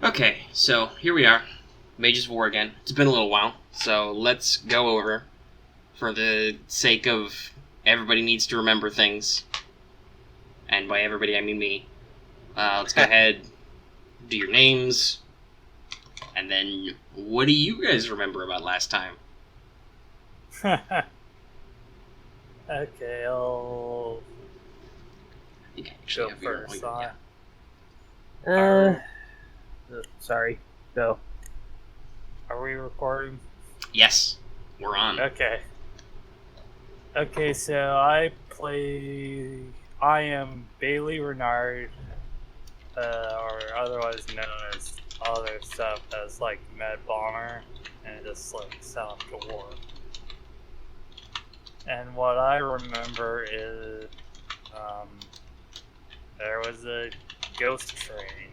Okay, so here we are. Mages of War again. It's been a little while, so let's go over, for the sake of everybody needs to remember things, and by everybody I mean me. Let's go ahead, do your names, and then what do you guys remember about last time? Okay, I'll You can actually go have your. first. Yeah. Are sorry. Go. Are we recording? Yes, we're on. Okay. Okay, so I am Bailey Renard, or otherwise known as other stuff as like Med Bomber, and just like Sound to War. And what I remember is, um, there was a ghost train.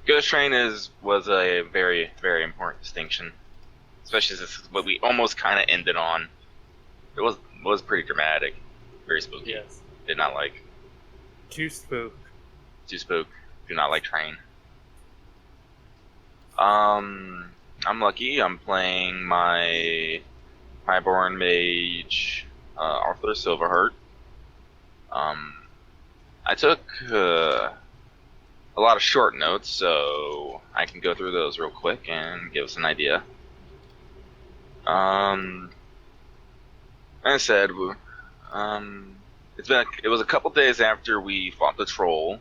Ghost Train was a very important distinction, especially since this is what we almost kind of ended on. It was pretty dramatic, very spooky. Yes. Did not like. Too spook. Too spook. Do not like Train. I'm lucky. I'm playing my Highborn Mage, Arthur Silverheart. I took a lot of short notes, so I can go through those real quick and give us an idea. Like I said, it was a couple days after we fought the troll.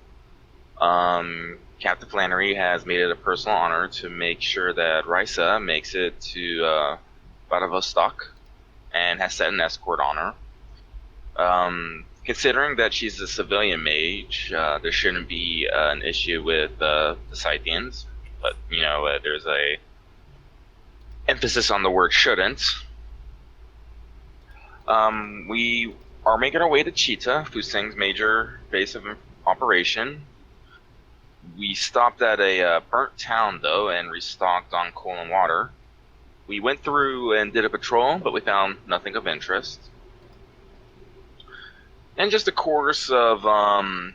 Captain Flannery has made it a personal honor to make sure that Risa makes it to Vladivostok and has set an escort on her. Considering that she's a civilian mage, there shouldn't be an issue with the Scythians, but there's a emphasis on the word shouldn't. We are making our way to Cheetah, Fusang's major base of operation. We stopped at a burnt town, though, and restocked on coal and water. We went through and did a patrol, but we found nothing of interest. And just a course of going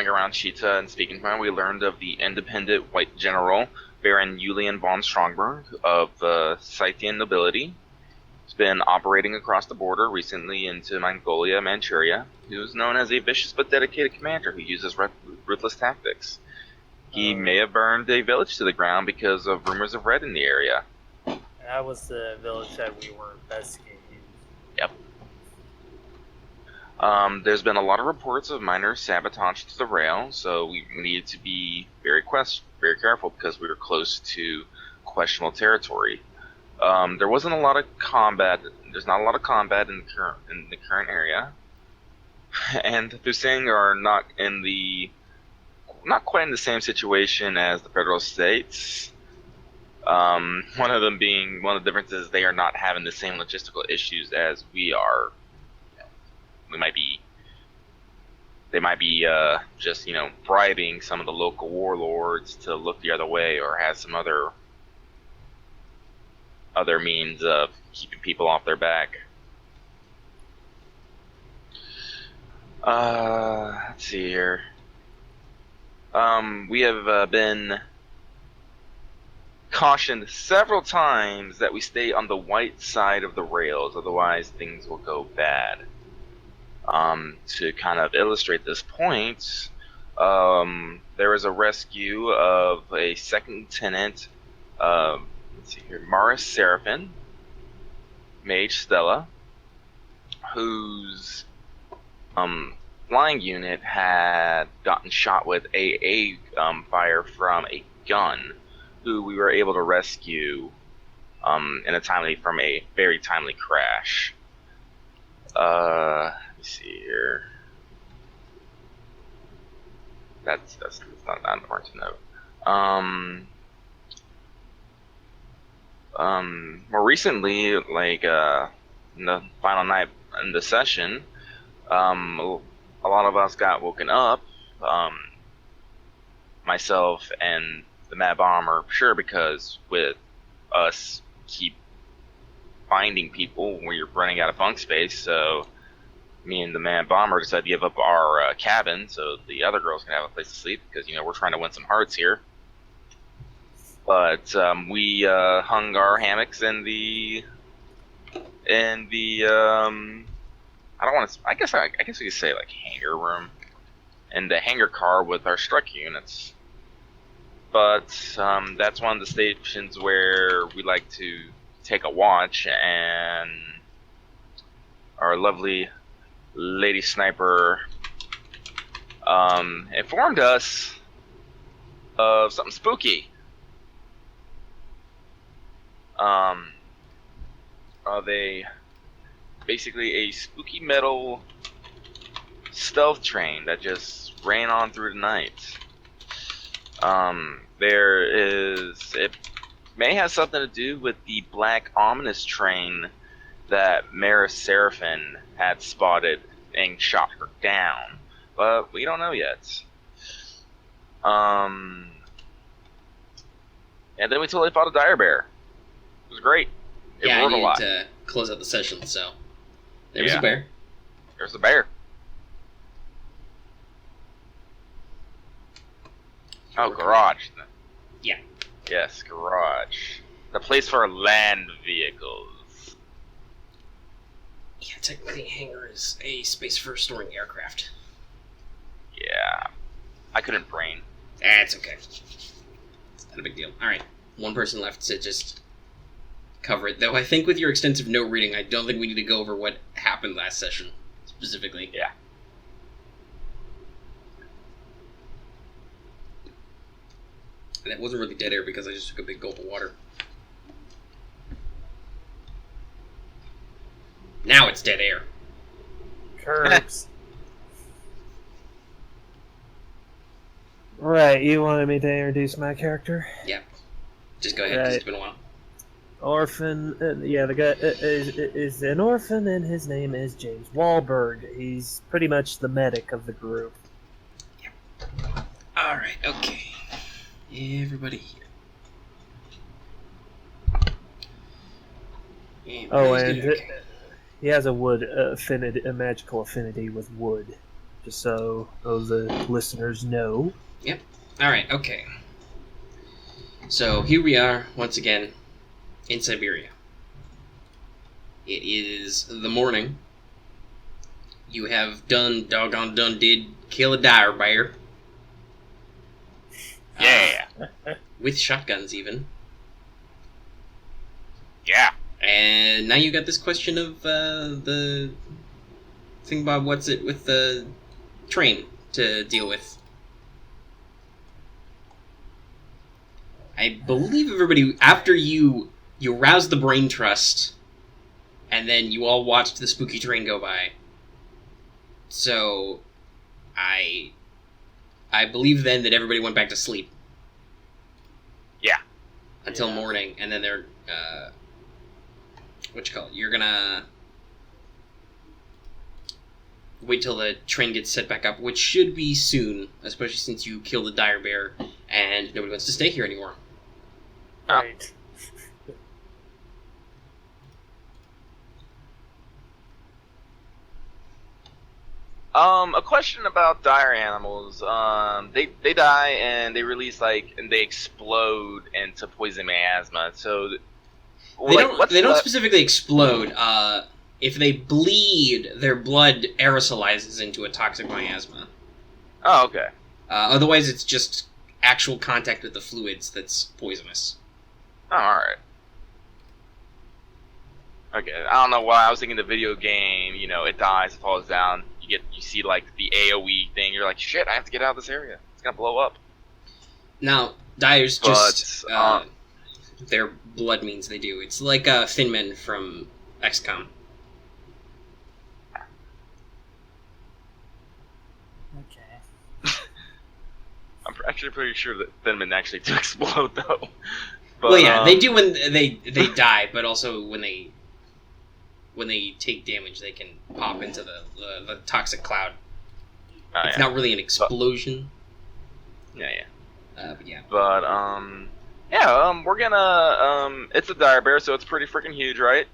around Cheetah and speaking to him, we learned of the independent white general Baron Julian von Strongberg of the Scythian nobility. He's been operating across the border recently into Mongolia, Manchuria. He was known as a vicious but dedicated commander who uses ruthless tactics. He may have burned a village to the ground because of rumors of red in the area. That was the village that we were investigating. Yep. There's been a lot of reports of minor sabotage to the rail, so we needed to be very careful because we were close to questionable territory. There wasn't a lot of combat. There's not a lot of combat in the current area, and the Fusang are not quite in the same situation as the federal states. One of the differences is they are not having the same logistical issues as we are. They might be just bribing some of the local warlords to look the other way, or have some other means of keeping people off their back. Let's see here. We have been cautioned several times that we stay on the white side of the rails, otherwise things will go bad. To kind of illustrate this point, there was a rescue of a second lieutenant, let's see here, Maris Seraphin, Mage Stella, whose flying unit had gotten shot with AA fire from a gun, who we were able to rescue from a very timely crash. Let me see here. That's not that important to note. More recently, like in the final night in the session, a lot of us got woken up. Myself and the Mad Bomber, sure, because with us keep finding people when you're running out of bunk space. So me and the man bomber decided to give up our cabin so the other girls can have a place to sleep because we're trying to win some hearts here. But we hung our hammocks in the I don't want to. I guess we could say like hangar room, and the hangar car with our struck units. But that's one of the stations where we like to take a watch, and our lovely lady sniper informed us of something spooky. They basically a spooky metal stealth train that just ran on through the night. It may have something to do with the black ominous train that Maris Seraphin had spotted and shot her down, but we don't know yet. And then we totally fought a dire bear. It was great. It I roared a needed lot. to close out the session, so there's a bear. There's a bear. Oh, garage. Yeah. Yes, garage. The place for land vehicles. Yeah, technically, hangar is a space for storing aircraft. Yeah. I couldn't brain. That's okay. It's not a big deal. Alright, one person left to just cover it. Though I think with your extensive note reading, I don't think we need to go over what happened last session, specifically. Yeah. And it wasn't really dead air because I just took a big gulp of water. Now it's dead air. Curbs. Right, you wanted me to introduce my character? Yeah. Just go ahead, because Right. it's been a while. Orphan, the guy is an orphan, and his name is James Wahlberg. He's pretty much the medic of the group. Alright, okay. Everybody here. Oh, Everybody's and good, okay. he has a a magical affinity with wood. Just so the listeners know. Alright, okay. So here we are, once again, in Siberia. It is the morning. You have did kill a dire bear. Yeah. With shotguns, even. Yeah. And now you got this question of the thing about what's it with the train to deal with. I believe everybody, after you roused the brain trust, and then you all watched the spooky train go by. So, I believe then that everybody went back to sleep. Yeah. Until Yeah. morning, and then they're, you're gonna wait till the train gets set back up, which should be soon, especially since you killed the dire bear, and nobody wants to stay here anymore. Right. A question about dire animals. They die and they release and they explode into poison miasma. So, They don't specifically explode. If they bleed, their blood aerosolizes into a toxic miasma. Oh, okay. Otherwise, it's just actual contact with the fluids that's poisonous. Oh, all right. Okay, I don't know why I was thinking the video game. It dies, it falls down. You see like the AOE thing. You're like, shit, I have to get out of this area. It's gonna blow up. Now, dyers just their blood means they do. It's like Finman from XCOM. Okay. I'm actually pretty sure that Thinman actually do explode though. But, Well, yeah, they do when they die, but also when they take damage, they can pop into the toxic cloud. It's not really an explosion. Yeah. But yeah. But we're gonna it's a dire bear, so it's pretty freaking huge, right?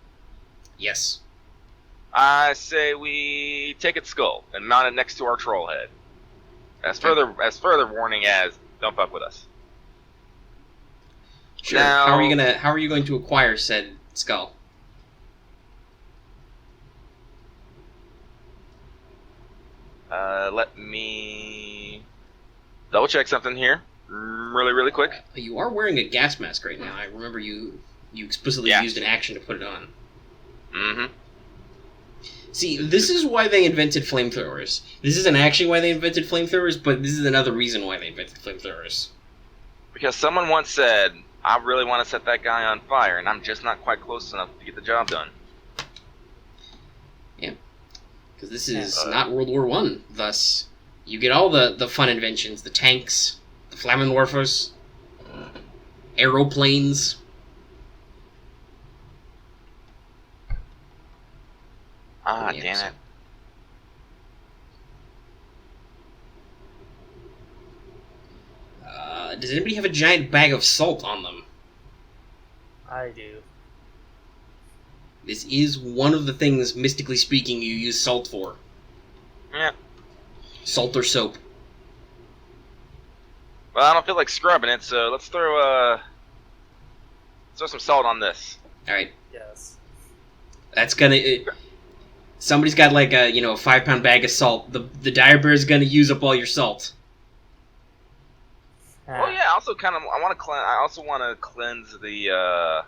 Yes. I say we take its skull and mount it next to our troll head. As further warning as don't fuck with us. Sure. Now, How are you going to acquire said skull? Let me double check something here, really quick. You are wearing a gas mask right now. I remember you explicitly Yeah. used an action to put it on. Mm-hmm. See, this is why they invented flamethrowers. This isn't actually why they invented flamethrowers, but this is another reason why they invented flamethrowers. Because someone once said, "I really want to set that guy on fire, and I'm just not quite close enough to get the job done." Because this is not World War One. Thus, you get all the fun inventions: the tanks, the Flammenwerfers, aeroplanes. Ah, Yeah, damn so- it. Does anybody have a giant bag of salt on them? I do. This is one of the things, mystically speaking, you use salt for. Yeah. Salt or soap. Well, I don't feel like scrubbing it, so let's throw some salt on this. Alright, Yes. that's gonna... somebody's got like a 5-pound bag of salt. The dire bear is gonna use up all your salt. Oh yeah, also I also want to cleanse the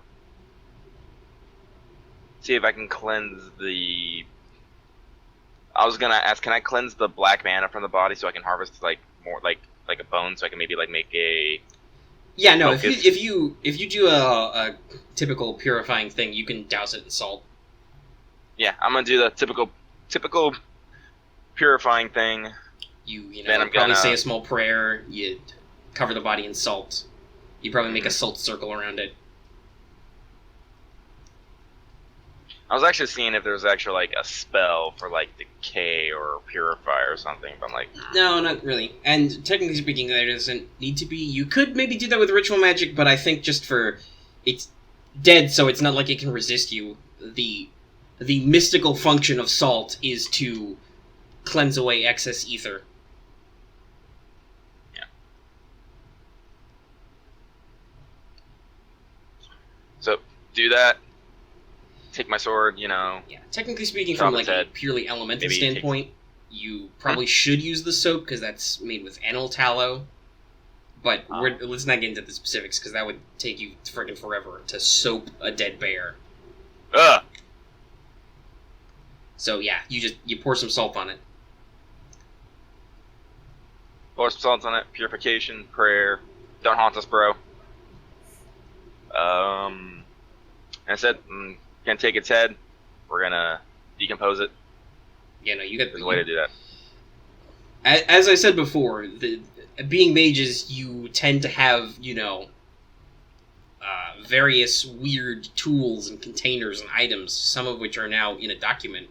see if I can cleanse the I was gonna ask, can I cleanse the black mana from the body so I can harvest like more like a bone, so I can maybe like make a Yeah, no, focus? if you do a typical purifying thing, you can douse it in salt. Yeah, I'm gonna do the typical purifying thing. You Then I'm probably gonna- say a small prayer, you cover the body in salt. You probably make a salt circle around it. I was actually seeing if there was actually like a spell for like decay or purify or something, but I'm like, No, not really. And technically speaking, there doesn't need to be. You could maybe do that with ritual magic, but I think just for it's dead, so it's not like it can resist you. The mystical function of salt is to cleanse away excess ether. so do that. Take my sword, Yeah, technically speaking, Chop from like its a head. purely elemental Maybe take- standpoint, you probably should use the soap because that's made with enel tallow. But let's not get into the specifics because that would take you friggin' forever to soap a dead bear. Ugh! So yeah, you pour some salt on it. Pour some salt on it, purification, prayer. Don't haunt us, bro. And I said, can't take its head. We're gonna decompose it. You know, you get There's a way to do that. As I said before, being mages, you tend to have various weird tools and containers and items, some of which are now in a document.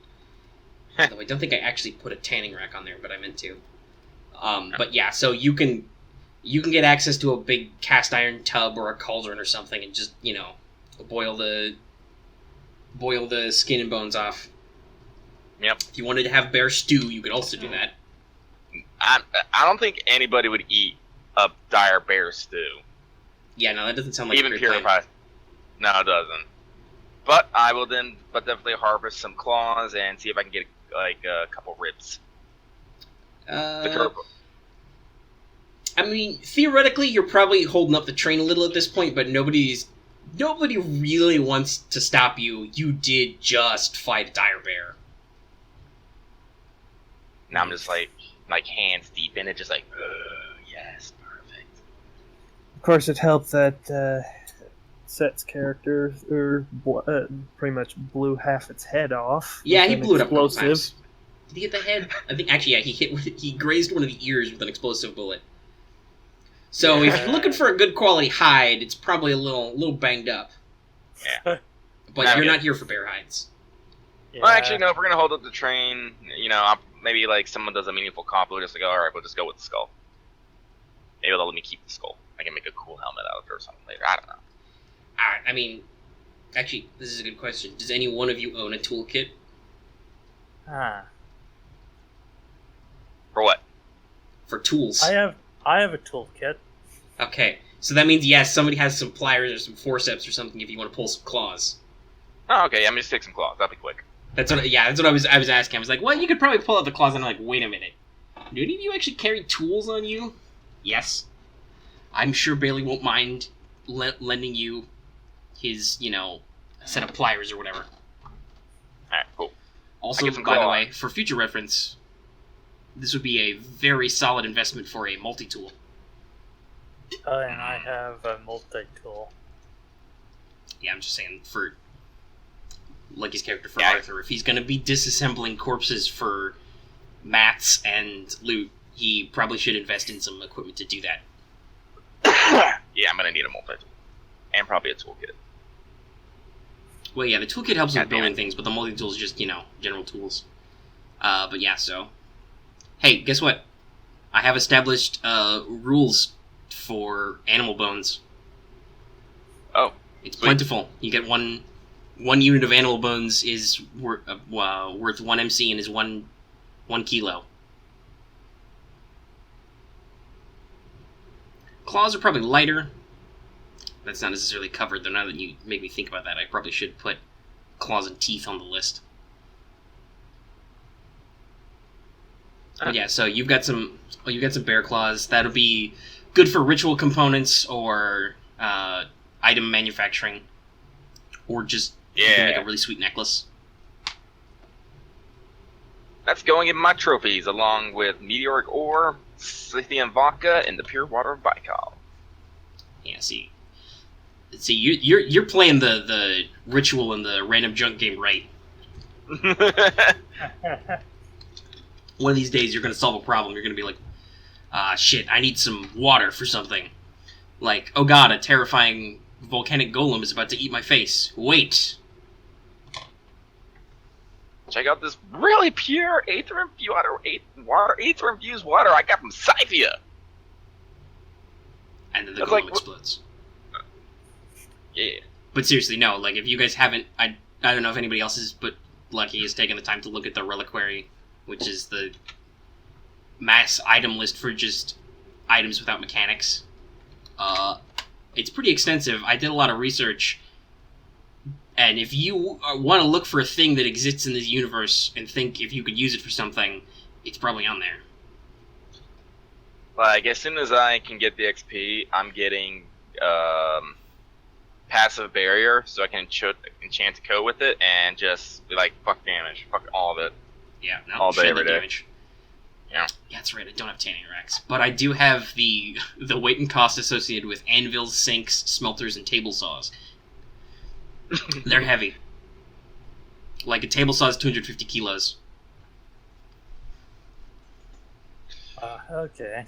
Though I don't think I actually put a tanning rack on there, but I meant to. But yeah, so you can get access to a big cast iron tub or a cauldron or something, and just boil the skin and bones off. Yep. If you wanted to have bear stew, you could also do that. I don't think anybody would eat a dire bear stew. Yeah, no, that doesn't sound like Even a great plan. purified. No, it doesn't. But I will but definitely harvest some claws and see if I can get like a couple ribs. I mean, theoretically, you're probably holding up the train a little at this point, but nobody really wants to stop you. You did just fight a dire bear. Now I'm just like hands deep in it, just like, yes, perfect. Of course, it helped that Set's character pretty much blew half its head off. Yeah, with he an blew it up a couple explosive. times. Did he hit the head? I think actually, yeah, he grazed one of the ears with an explosive bullet. So if you're looking for a good quality hide, it's probably a little banged up. Yeah. But Not you're good. not here for bear hides. Yeah. Well, actually, no. If we're gonna hold up the train, maybe like someone does a meaningful comp, we'll just like, all right, we'll just go with the skull. Maybe they'll let me keep the skull. I can make a cool helmet out of it or something later. I don't know. I mean, Actually, this is a good question. Does any one of you own a toolkit? Huh. For what? For tools. I have a toolkit. Okay, so that means, yes, somebody has some pliers or some forceps or something if you want to pull some claws. Oh, okay. I'm just take some claws. That'll be quick. That's what I was asking. I was like, well, you could probably pull out the claws, and I'm like, wait a minute. Do any of you actually carry tools on you? Yes. I'm sure Bailey won't mind lending you his, set of pliers or whatever. Alright, cool. Also, by the way, for future reference, this would be a very solid investment for a multi-tool. And I have a multi-tool. Yeah, I'm just saying, for Lucky's character, for Arthur, if he's going to be disassembling corpses for mats and loot, he probably should invest in some equipment to do that. Yeah, I'm going to need a multi-tool. And probably a toolkit. Well, yeah, the toolkit helps with building it. things, but the multi-tool is just, general tools. But yeah, so... Hey, guess what? I have established rules for animal bones. Oh. It's plentiful. You get one unit of animal bones is worth 1 MC and is 1 kilo. Claws are probably lighter. That's not necessarily covered, though. Now that you make me think about that, I probably should put claws and teeth on the list. But yeah, so you've got some bear claws. That'll be good for ritual components or item manufacturing, or just you can make a really sweet necklace. That's going in my trophies, along with meteoric ore, Scythian vodka, and the pure water of Baikal. Yeah, see, you're playing the ritual and the random junk game right. One of these days, you're going to solve a problem. You're going to be like, shit, I need some water for something. Like, oh god, a terrifying volcanic golem is about to eat my face. Wait. Check out this really pure aether-infused water I got from Scythian. And then the That's golem like, explodes. Yeah. But seriously, no, like, if you guys haven't, I don't know if anybody else is, but Lucky has taken the time to look at the reliquary, which is the mass item list for just items without mechanics. It's pretty extensive. I did a lot of research, and if you want to look for a thing that exists in this universe and think if you could use it for something, it's probably on there. Like, as soon as I can get the XP, I'm getting passive barrier, so I can enchant a code with it and just be like, fuck damage, fuck all of it. Yeah, no, all day, every day. Damage. Yeah. Yeah, that's right, I don't have tanning racks. But I do have the weight and cost associated with anvils, sinks, smelters, and table saws. They're heavy. Like, a table saw is 250 kilos. Okay.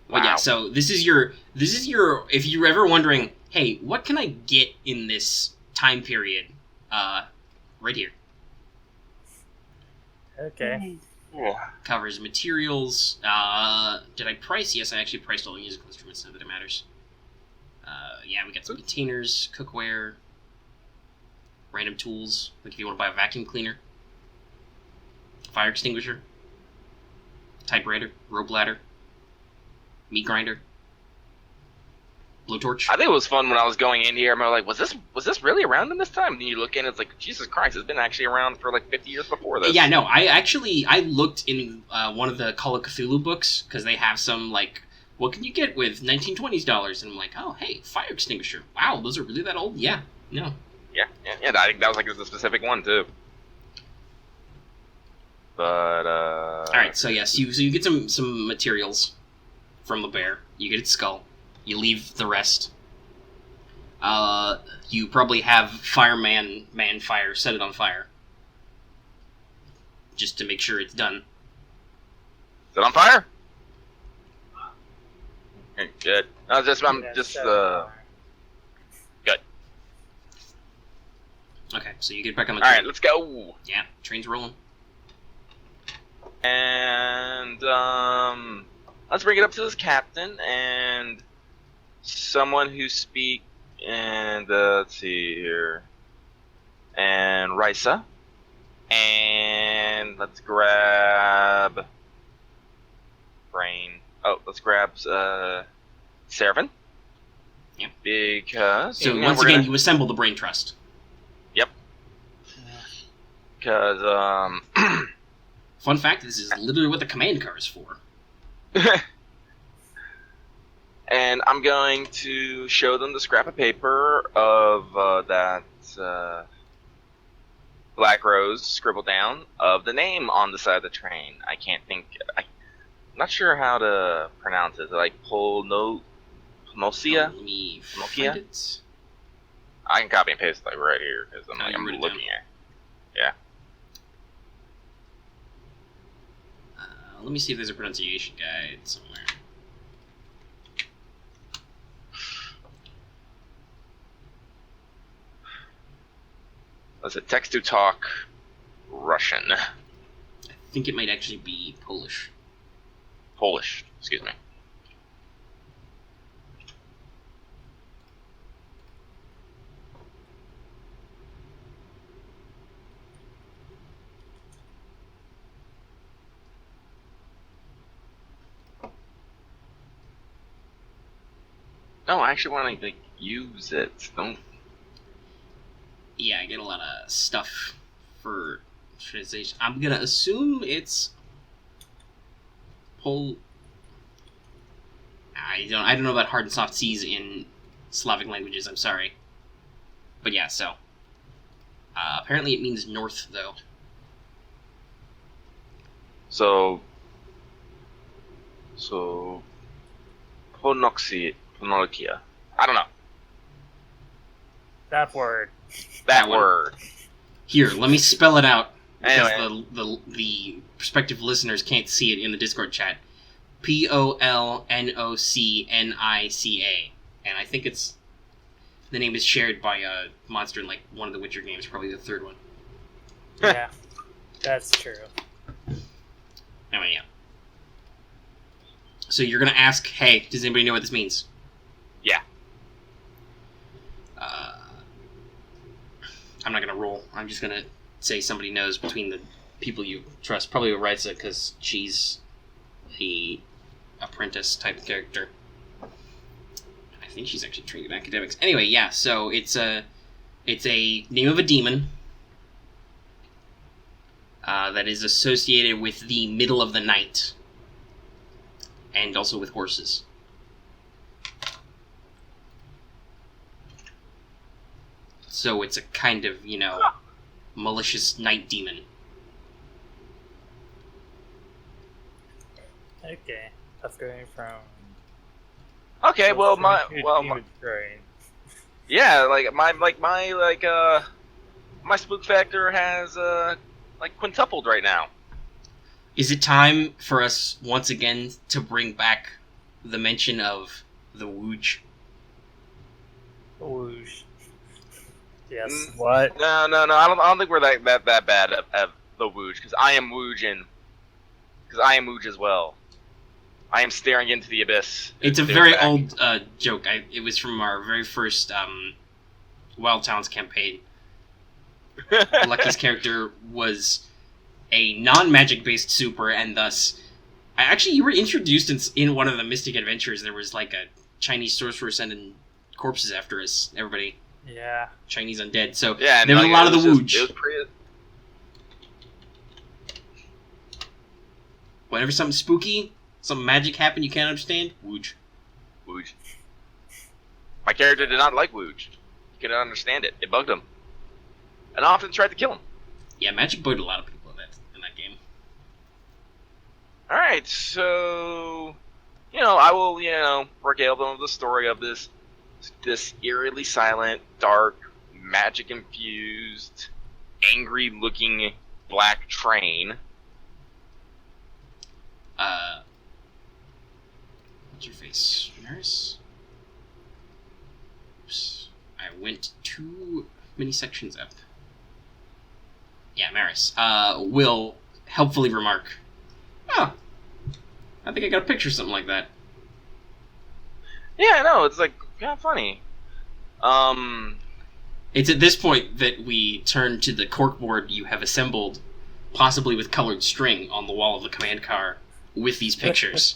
Well, yeah, so this is your, if you're ever wondering, hey, what can I get in this time period? Right here. Okay. Covers materials. Did I price? Yes, I actually priced all the musical instruments, not that it matters. Yeah, we got some containers, cookware, random tools, like if you want to buy a vacuum cleaner, fire extinguisher, typewriter, rope ladder, meat grinder, blowtorch. I think it was fun when I was going in here. I'm like, was this really around in this time? And then you look in, it's like, Jesus Christ, it's been actually around for like 50 years before this. Yeah, no, I looked in one of the Call of Cthulhu books, because they have some, like, what can you get with 1920s dollars? And I'm like, oh, hey, fire extinguisher. Wow, those are really that old? Yeah, no. Yeah, I think that was like a specific one, too. But, Alright, so yes, so you get some materials from the bear. You get its skull. You leave the rest. You probably have man fire, set it on fire. Just to make sure it's done. Is it on fire? Okay, good. I'm just, good. Okay, so you get back on the train. Alright, let's go! Yeah, train's rolling. And, let's bring it up to this captain, and someone who speak And let's see here. And Risa. And let's grab Brain. Oh, let's grab Servin. Yeah. Because So once again, you assemble the Brain Trust. Yep. Because Fun fact: this is literally what the command car is for. and I'm going to show them the scrap of paper of that Black Rose scribbled down of the name on the side of the train. I can't think. I'm not sure how to pronounce it. Like Polnosia. Let me Nokia? find it. I can copy and paste like right here because Oh, I'm you wrote it looking down. at. Yeah. Let me see if there's a pronunciation guide somewhere. Was it text to talk Russian? I think it might actually be Polish. Polish, excuse me. No, I actually want to like, use it. Don't. Yeah, I get a lot of stuff for translation. I'm gonna assume it's I don't know about hard and soft C's in Slavic languages. I'm sorry, but yeah. So apparently it means north, though. So Ponokia. I don't know. That word. That one. word. Here, let me spell it out because Anyway. the prospective listeners can't see it in the Discord chat. Polnocnica, and I think the name is shared by a monster in like one of the Witcher games, probably the third one. Yeah, that's true. Anyway, yeah. So you're gonna ask, hey, does anybody know what this means? Yeah. I'm not gonna roll. I'm just gonna say somebody knows between the people you trust. Probably Risa, because she's the apprentice type character. I think she's actually trained in academics. Anyway, yeah. So it's a name of a demon that is associated with the middle of the night, and also with horses. So it's a kind of, malicious night demon. Okay, that's going from. Okay, well my Train. yeah, my spook factor has quintupled right now. Is it time for us once again to bring back the mention of the Wooj? Whoosh. Yes. What? No. I don't think we're that bad at the Wooj because I am Woojin. Because I am Wooj as well. I am staring into the abyss. It's a Stare very back. old joke. It was from our very first Wild Towns campaign. Lucky's character was a non-magic based super, and thus, actually, you were introduced in one of the Mystic Adventures. There was like a Chinese sorcerer sending corpses after us. Everybody, Yeah. Chinese undead. So Yeah, there was a lot of the it was Wooj. It was pretty. Whenever something spooky, some magic happened you can't understand, Wooj. Wooj. My character did not like Wooj. He couldn't understand it. It bugged him. And I often tried to kill him. Yeah, magic bugged a lot of people in that game. Alright, so... I will, regale them with the story of this eerily silent, dark, magic-infused, angry-looking black train. What's your face? Nurse? Oops. I went too many sections up. Yeah, Maris. Will helpfully remark, oh, I think I got a picture of something like that. Yeah, I know, it's like, kind of funny. It's at this point that we turn to the corkboard you have assembled, possibly with colored string, on the wall of the command car with these pictures.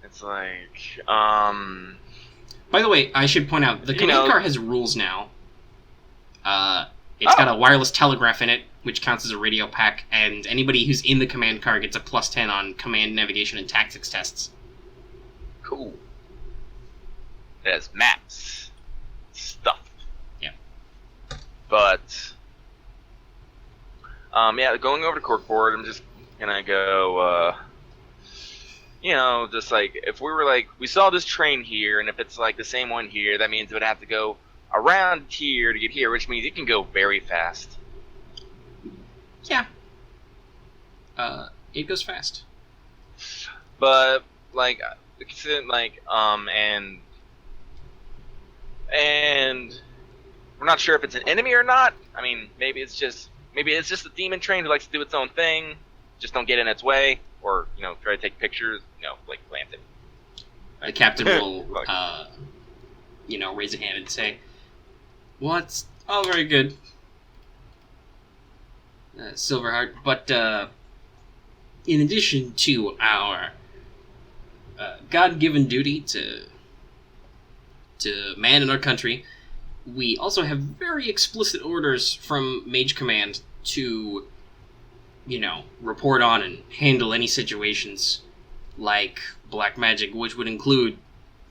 It's like, By the way, I should point out, the command car has rules now. It's got a wireless telegraph in it, which counts as a radio pack, and anybody who's in the command car gets a +10 on command, navigation, and tactics tests. Cool. It has maps. Stuff. Yeah. But, yeah, going over to corkboard, I'm just gonna go, just like, if we were like, we saw this train here, and if it's like the same one here, that means it would have to go around here to get here, which means it can go very fast. Yeah. It goes fast. But, like, and we're not sure if it's an enemy or not. I mean, maybe it's just a demon train who likes to do its own thing. Just don't get in its way, or try to take pictures. Like plant it. The captain will, raise a hand and say, "Well, it's all very good, Silverheart, but in addition to our God-given duty to man in our country, we also have very explicit orders from Mage Command to, report on and handle any situations like black magic, which would include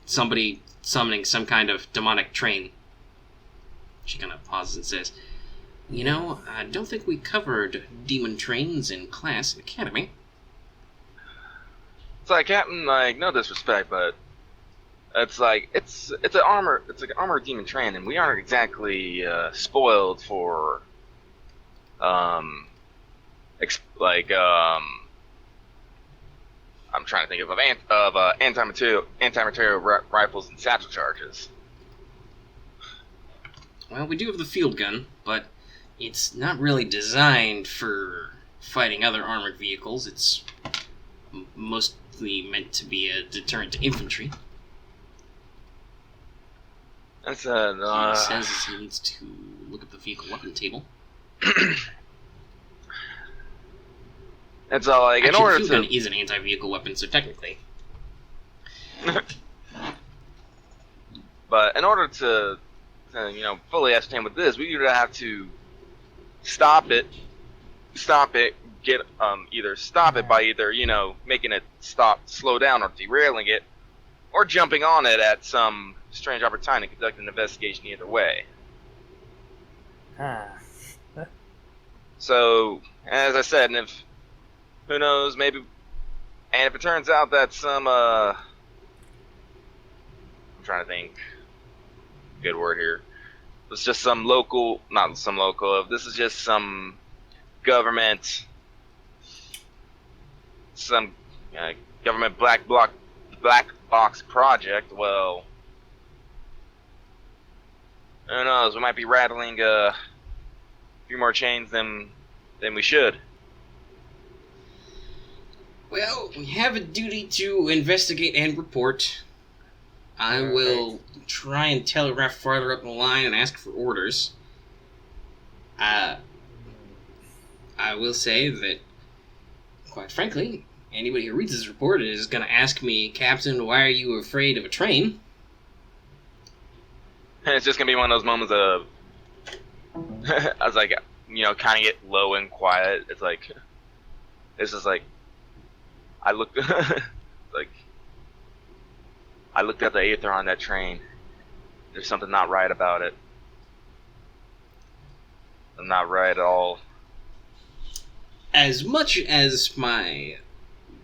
somebody summoning some kind of demonic train." She kind of pauses and says, "I don't think we covered demon trains in class at Academy." It's like, Captain, like, no disrespect, but it's like it's an armored demon train, and we aren't exactly spoiled for I'm trying to think of anti-material rifles and satchel charges. Well, we do have the field gun, but it's not really designed for fighting other armored vehicles. It's mostly meant to be a deterrent to infantry. That's He says he needs to look at the vehicle weapon table. It's all like, Actually, in order the field to... gun is an anti-vehicle weapon, so technically. But in order to fully ascertain what this is, we would have to stop it, either stop it by either, making it slow down, or derailing it, or jumping on it at some strange opportunity to conduct an investigation either way. So, as I said, and if, who knows, maybe, and if it turns out that some, I'm trying to think, good word here, it's just some local, this is just some government, government black box project, well, who knows, we might be rattling a few more chains than we should. Well, we have a duty to investigate and report. I will try and telegraph farther up the line and ask for orders. I will say that, quite frankly, anybody who reads this report is going to ask me, "Captain, why are you afraid of a train?" And it's just going to be one of those moments of, I was like, kind of get low and quiet. It's just like, I looked at the aether on that train. There's something not right about it. Not right at all. As much as my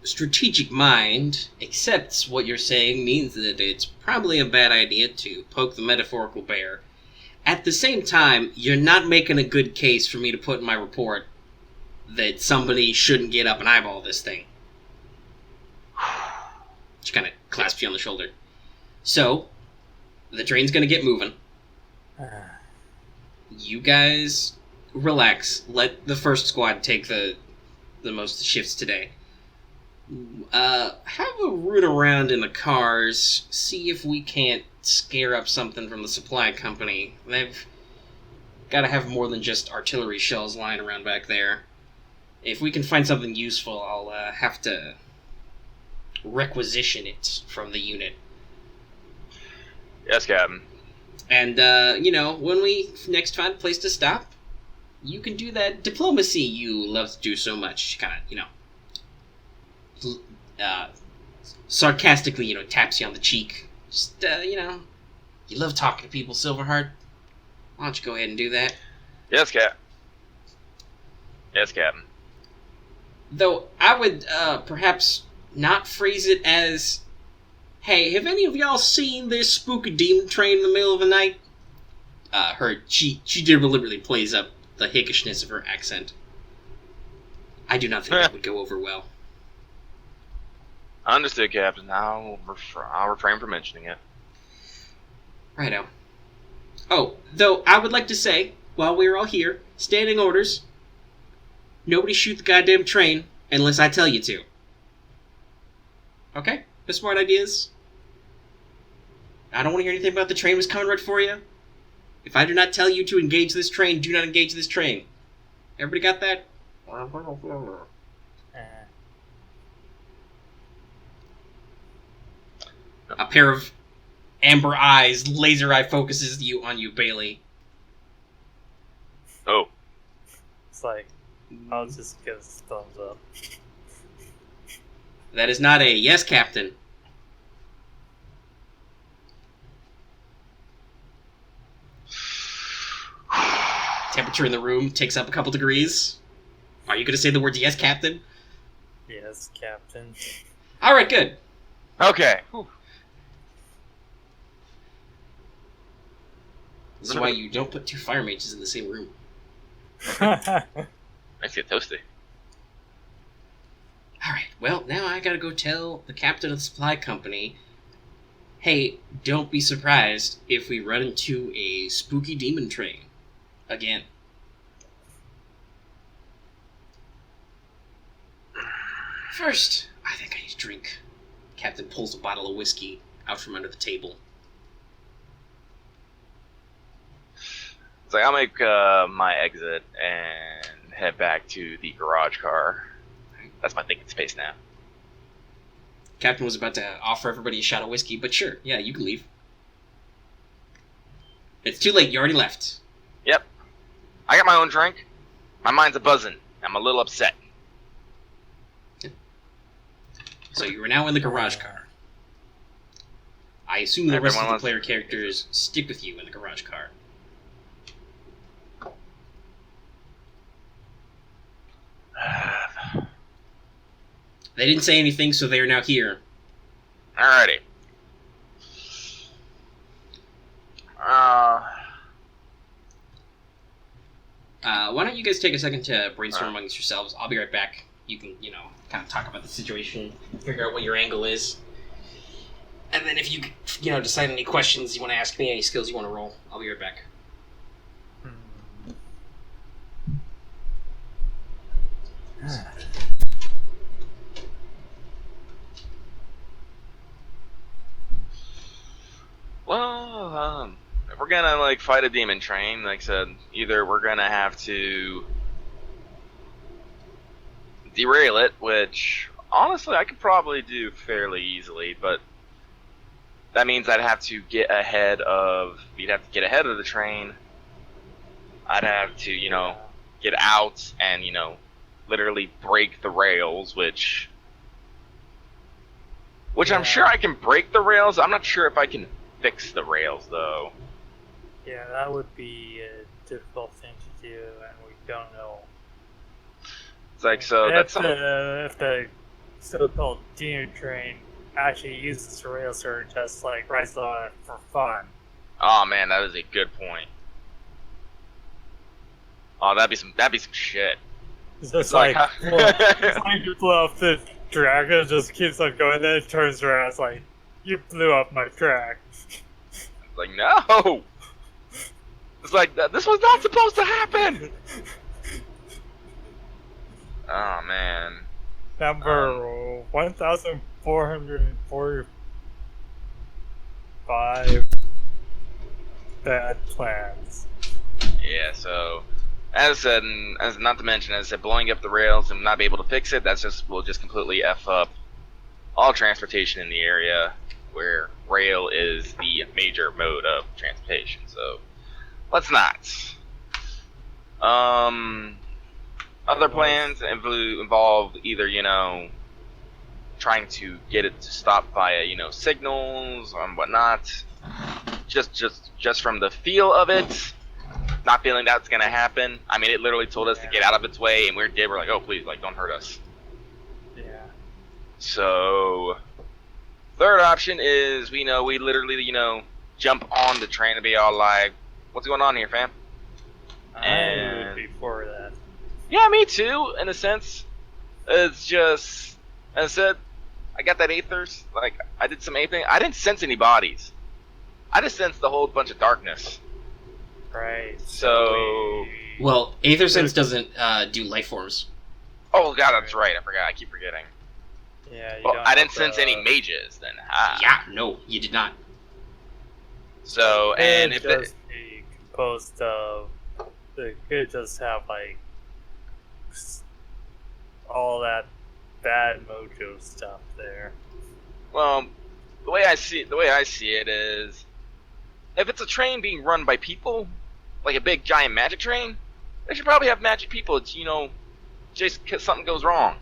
strategic mind accepts what you're saying means that it's probably a bad idea to poke the metaphorical bear, at the same time, you're not making a good case for me to put in my report that somebody shouldn't get up and eyeball this thing. She kind of clasps you on the shoulder. So, the train's gonna get moving. You guys relax. Let the first squad take the most shifts today. Have a root around in the cars, see if we can't scare up something from the supply company. They've got to have more than just artillery shells lying around back there. If we can find something useful, I'll have to requisition it from the unit. Yes, Captain. And, when we next find a place to stop, you can do that diplomacy you love to do so much. Kind of, sarcastically, taps you on the cheek. Just, you love talking to people, Silverheart. Why don't you go ahead and do that? Yes, Cap. Yes, Captain. Though, I would, perhaps not phrase it as, hey, have any of y'all seen this spooky demon train in the middle of the night? She deliberately plays up the hickishness of her accent. I do not think that would go over well. Understood, Captain. I'll refrain from mentioning it. Righto. Oh, though I would like to say, while we're all here, standing orders, nobody shoot the goddamn train unless I tell you to. Okay? No smart ideas? I don't want to hear anything about the train was coming right for you. If I do not tell you to engage this train, do not engage this train. Everybody got that? A pair of amber eyes, laser eye focuses on you, Bailey. Oh. It's like, I'll just give a thumbs up. That is not a yes, Captain. Temperature in the room ticks up a couple degrees. Are you going to say the words yes, Captain? Yes, Captain. Alright, good. Okay. This is why you don't put two fire mages in the same room. Makes it toasty. Alright, well, now I gotta go tell the captain of the supply company, hey, don't be surprised if we run into a spooky demon train. Again. First, I think I need a drink. Captain pulls a bottle of whiskey out from under the table. So I'll make my exit and head back to the garage car. That's my thinking space now. Captain was about to offer everybody a shot of whiskey, but sure, yeah, you can leave. It's too late, you already left. Yep. I got my own drink. My mind's a buzzing. I'm a little upset. So you are now in the garage car. I assume the rest of the player characters stick with you in the garage car. They didn't say anything, so they are now here. Alrighty. Why don't you guys take a second to brainstorm amongst yourselves? I'll be right back. You can, kind of talk about the situation, figure out what your angle is. And then if you, decide any questions you want to ask me, any skills you want to roll, I'll be right back. Well, if we're gonna fight a demon train, like I said, either we're gonna have to derail it, which honestly I could probably do fairly easily, but that means I'd have to get ahead of. We'd have to get ahead of the train. I'd have to, get out and literally break the rails, which I'm sure I can break the rails. I'm not sure if I can fix the rails, though. Yeah, that would be a difficult thing to do, and we don't know. It's like, so that's something. If the so-called demon train actually uses the rails or just rides on it for fun. Oh man, that is a good point. Oh, that'd be some shit. It's just you blow up the track, and it just keeps on going, then it turns around, it's like, you blew up my track. Like, no! It's like, this was not supposed to happen! Oh, man. Number 1445 bad plans. Yeah, so as I said, and as not to mention, as I said, blowing up the rails and not be able to fix it, will just completely f up all transportation in the area, where rail is the major mode of transportation. So let's not. Other plans involve either trying to get it to stop via signals and whatnot. Just from the feel of it. Not feeling that's gonna happen. I mean, it literally told us to get out of its way, and we're like, oh, please, like, don't hurt us. Yeah. So, third option is we literally, jump on the train and be all like, what's going on here, fam? I would be for that. Yeah, me too, in a sense. It's just, as I said, I got that aethers. Like, I did some aething. I didn't sense any bodies. I just sensed the whole bunch of darkness. Right. So, Well, Aether Sense doesn't do life forms. oh god, that's right. I forgot. I keep forgetting. Yeah. Well, I didn't sense any mages then. Yeah, no, you did not. So, and if just be composed of, it could just have like all that bad mojo stuff there. well, the way I see it is, if it's a train being run by people, like a big giant magic train, they should probably have magic people. It's just because something goes wrong.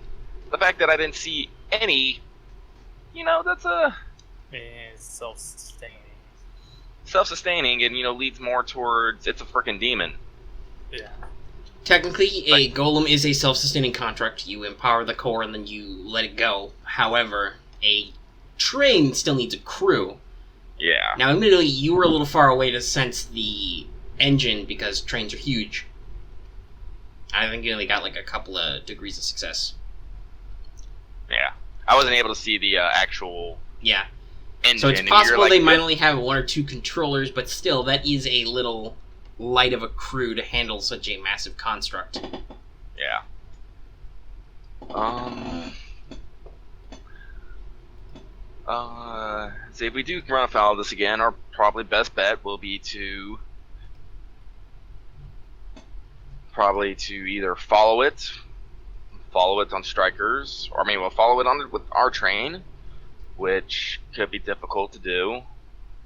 The fact that I didn't see any, that's It's self-sustaining. self-sustaining and leads more towards it's a freaking demon. Yeah. Technically, a golem is a self-sustaining construct. You empower the core and then you let it go. However, a train still needs a crew. Yeah. Now, admittedly, you were a little far away to sense the engine because trains are huge. I think you only got like a couple of degrees of success. Yeah. I wasn't able to see the actual Yeah. engine. So it's and you're possible like, they might only have one or two controllers, but still, that is a little light of a crew to handle such a massive construct. Yeah. So if we do run afoul of this again, our probably best bet will be to either follow it on strikers, or we'll follow it on with our train, which could be difficult to do,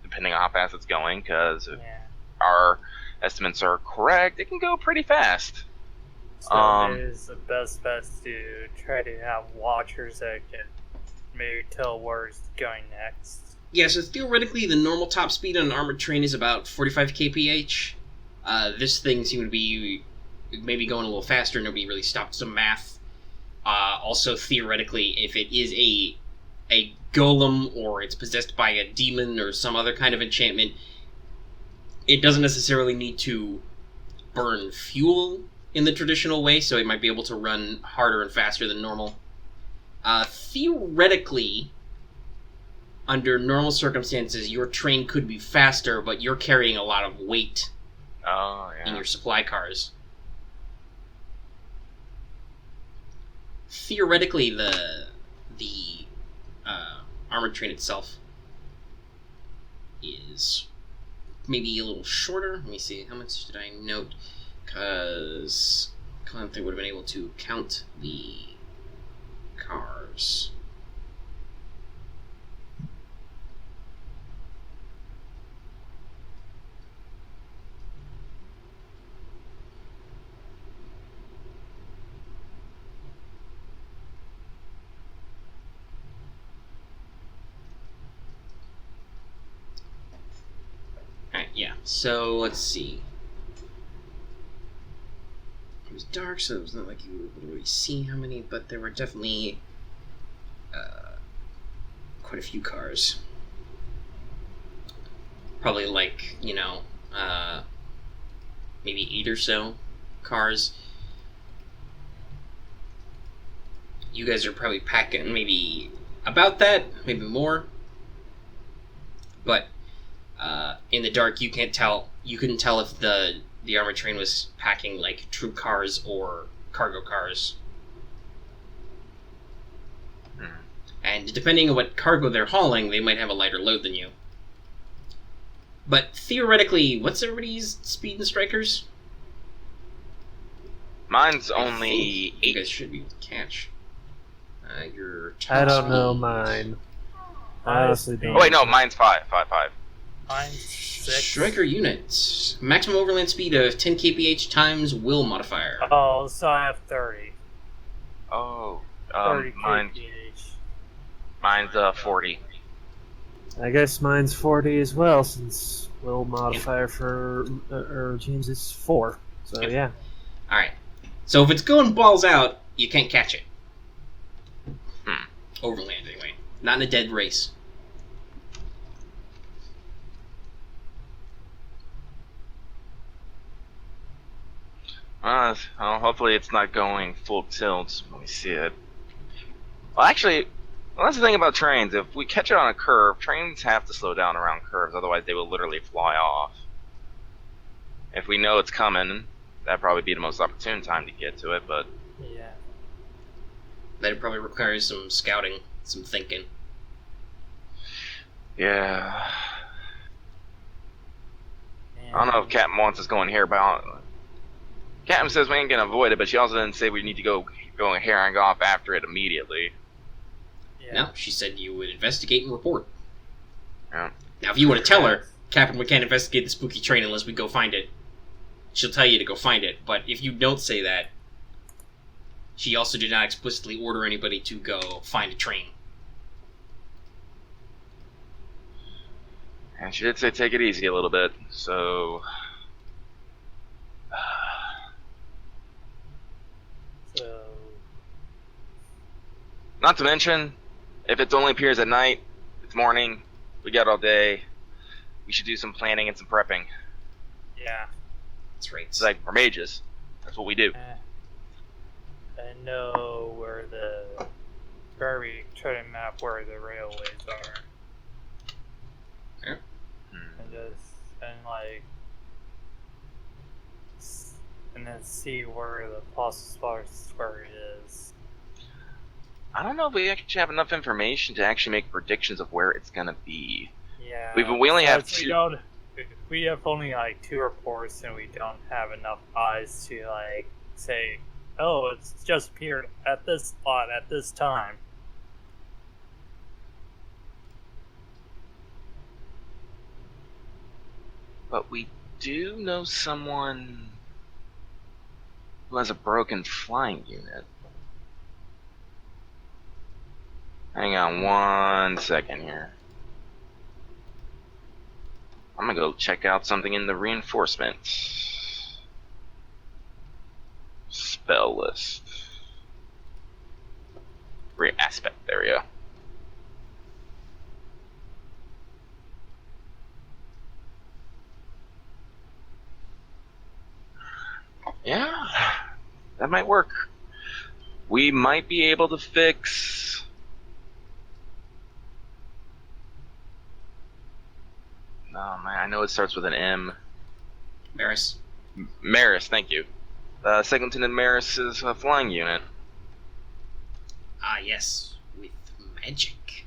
depending on how fast it's going, because if Yeah. our estimates are correct, it can go pretty fast. So it is the best bet to try to have watchers that can maybe tell where it's going next. Yeah, so theoretically, the normal top speed on an armored train is about 45 kph. This thing seemed to be maybe going a little faster. Nobody really stopped some math. Also, theoretically, if it is a golem or it's possessed by a demon or some other kind of enchantment, it doesn't necessarily need to burn fuel in the traditional way, so it might be able to run harder and faster than normal. Theoretically, under normal circumstances, your train could be faster, but you're carrying a lot of weight in your supply cars. Theoretically, the armored train itself is maybe a little shorter. Let me see, how much did I note? Because I don't think I would have been able to count the cars. Alright, yeah, so let's see. It was dark, so it was not like you were able to really see how many, but there were definitely quite a few cars. Probably like, maybe 8 or so cars. You guys are probably packing maybe about that, maybe more. But in the dark, you couldn't tell if the armored train was packing like troop cars or cargo cars. And depending on what cargo they're hauling, they might have a lighter load than you. But theoretically, what's everybody's speed in strikers? Mine's I only think you 8. guys should be able to catch. Your I top don't know speed. mine. I honestly don't. Oh wait, no, mine's 5. 5. 5. Mine's 6. Striker units. Maximum overland speed of 10 kph times will modifier. Oh, so I have 30. Oh, 30 mine's kph. 40. I guess mine's 40 as well, since will modifier for James is 4. So Yep. yeah. Alright. So if it's going balls out, you can't catch it. Overland, anyway. Not in a dead race. Well, hopefully it's not going full tilt when we see it. Well, actually, that's the thing about trains. If we catch it on a curve, trains have to slow down around curves, otherwise they will literally fly off. If we know it's coming, that'd probably be the most opportune time to get to it, but... Yeah. That probably requires some scouting, some thinking. Yeah... I don't know if Captain wants us going here, but Captain says we ain't gonna avoid it, but she also didn't say we need to go here and go off after it immediately. Yeah. No, she said you would investigate and report. Yeah. Now, if you were to tell her, Captain, we can't investigate the spooky train unless we go find it, she'll tell you to go find it. But if you don't say that, she also did not explicitly order anybody to go find a train. And she did say take it easy a little bit, so... So, Not to mention, if it only appears at night, it's morning, we got all day, we should do some planning and some prepping. yeah. That's right. It's like, we're mages. That's what we do. I know where the very try to map where the railways are. Yeah. And then see where the possible square is. I don't know if we actually have enough information to actually make predictions of where it's gonna be. Yeah. We only have since 2... we have only like 2 reports, and we don't have enough eyes to like say, oh, it's just appeared at this spot at this time. But we do know someone who has a broken flying unit. Hang on 1 second here. I'm gonna go check out something in the reinforcement spell list. Aspect, there we go. Yeah, that might work. We might be able to fix... Oh man, I know it starts with an M. Maris. Maris, thank you. Second Lieutenant Maris's flying unit. Ah, yes. With magic.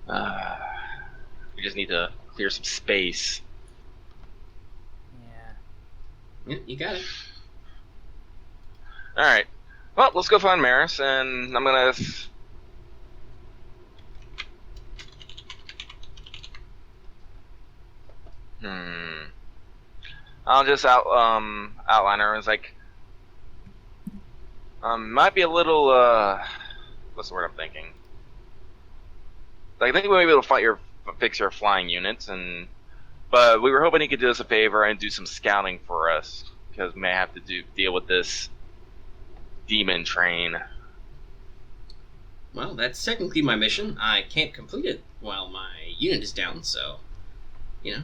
We just need to clear some space. Yeah. Yeah, you got it. Alright. Well, let's go find Maris, and I'm gonna... I'll just outline her as like... might be a little, what's the word I'm thinking? I think we might be able to fix your flying units, but we were hoping he could do us a favor and do some scouting for us, because we may have to deal with this demon train. Well, that's technically my mission. I can't complete it while my unit is down, so...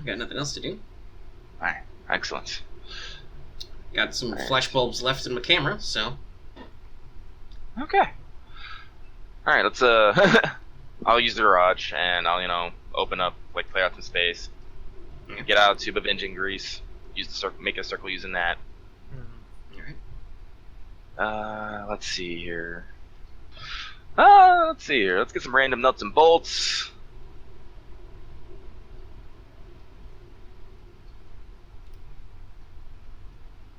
got nothing else to do. Alright, excellent. Got some flashbulbs left in my camera, so... Okay. Alright, let's, I'll use the garage, and I'll, open up, clear out some space. Get out a tube of engine grease. Use the circle, make a circle using that. Alright. Let's see here. Let's get some random nuts and bolts.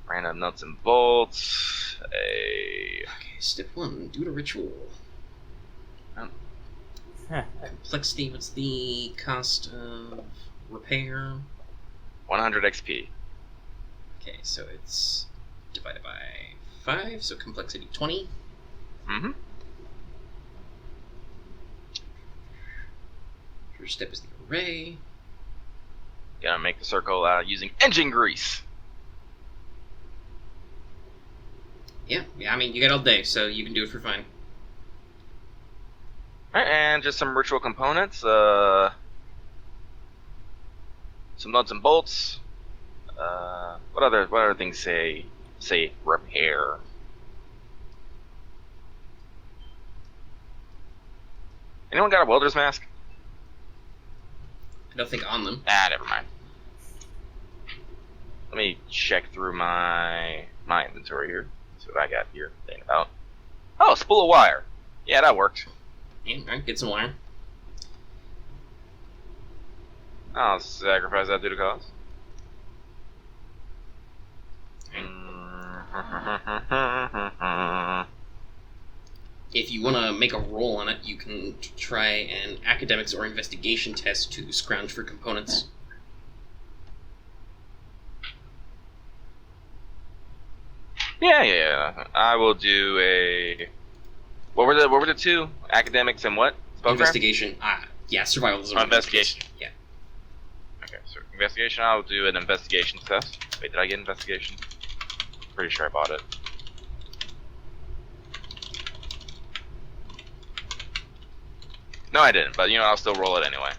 Random nuts and bolts. Okay, step 1, do the ritual. Complexity, what's the cost of repair? 100 XP. Okay, so it's divided by 5, so complexity 20. Mm-hmm. First step is the array. Gonna make the circle using engine grease. Yeah, I mean, you got all day, so you can do it for fun. Alright, and just some ritual components. Some nuts and bolts. What other things say repair? Anyone got a welder's mask? I don't think on them. Never mind. Let me check through my inventory here. See what I got here. Thinking about. Oh, spool of wire. Yeah, that worked. Yeah, alright, get some wire. I'll sacrifice that to the cause. If you want to make a roll on it, you can try an academics or investigation test to scrounge for components. Yeah. I will do a. What were the two? Academics and what? Spellcraft? Investigation. Yeah, survivalism. Investigation. Yeah. Okay, so investigation. I'll do an investigation test. Wait, did I get investigation? Pretty sure I bought it. No, I didn't. But I'll still roll it anyway.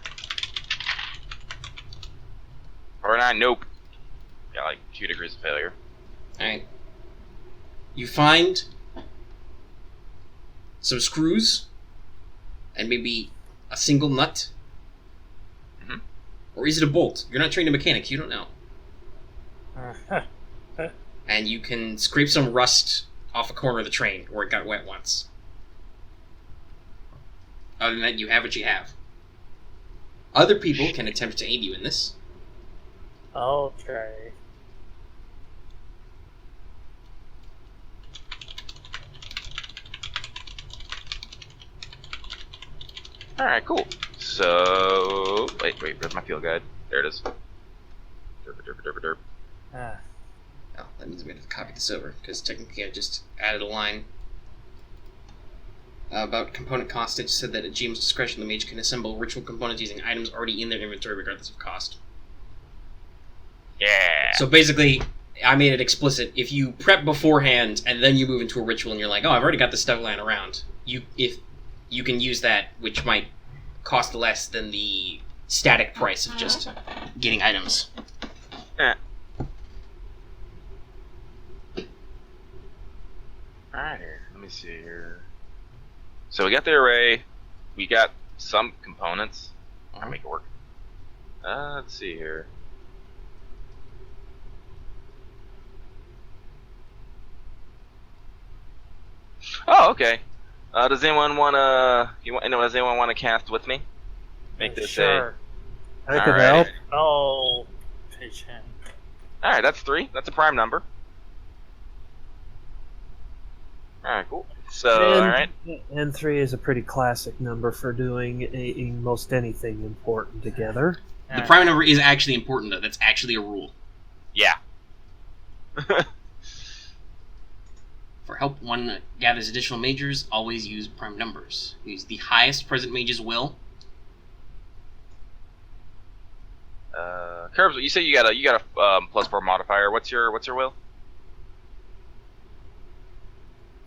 Or not? Nope. Yeah, like 2 degrees of failure. Alright. You find some screws and maybe a single nut. Mhm. Or is it a bolt? You're not trained a mechanic, you don't know. And you can scrape some rust off a corner of the train where it got wet once. Other than that, you have what you have. Other people can attempt to aid you in this. I'll try. Alright, cool. So. Wait, where's my field guide? There it is. Derp. Ah, Oh, that means I'm going to have to copy this over, because technically I just added a line about component cost. It just said that at GM's discretion, the mage can assemble ritual components using items already in their inventory regardless of cost. Yeah. So basically, I made it explicit. If you prep beforehand and then you move into a ritual and you're like, oh, I've already got this stuff lying around, you can use that, which might cost less than the static price of just getting items. Alright, here. Let me see here. So we got the array. We got some components. I'll make it work. Let's see here. Oh, okay. Does anyone Does anyone want to cast with me? Make this sure. I could Alright. help. Oh, pitch in. Alright, that's 3. That's a prime number. Alright, cool. So, alright. And 3 is a pretty classic number for doing most anything important together. The prime number is actually important, though. That's actually a rule. Yeah. For help one gathers additional majors, always use prime numbers. Use the highest present mage's will. Curbs, you say you got a +4 modifier. What's your will?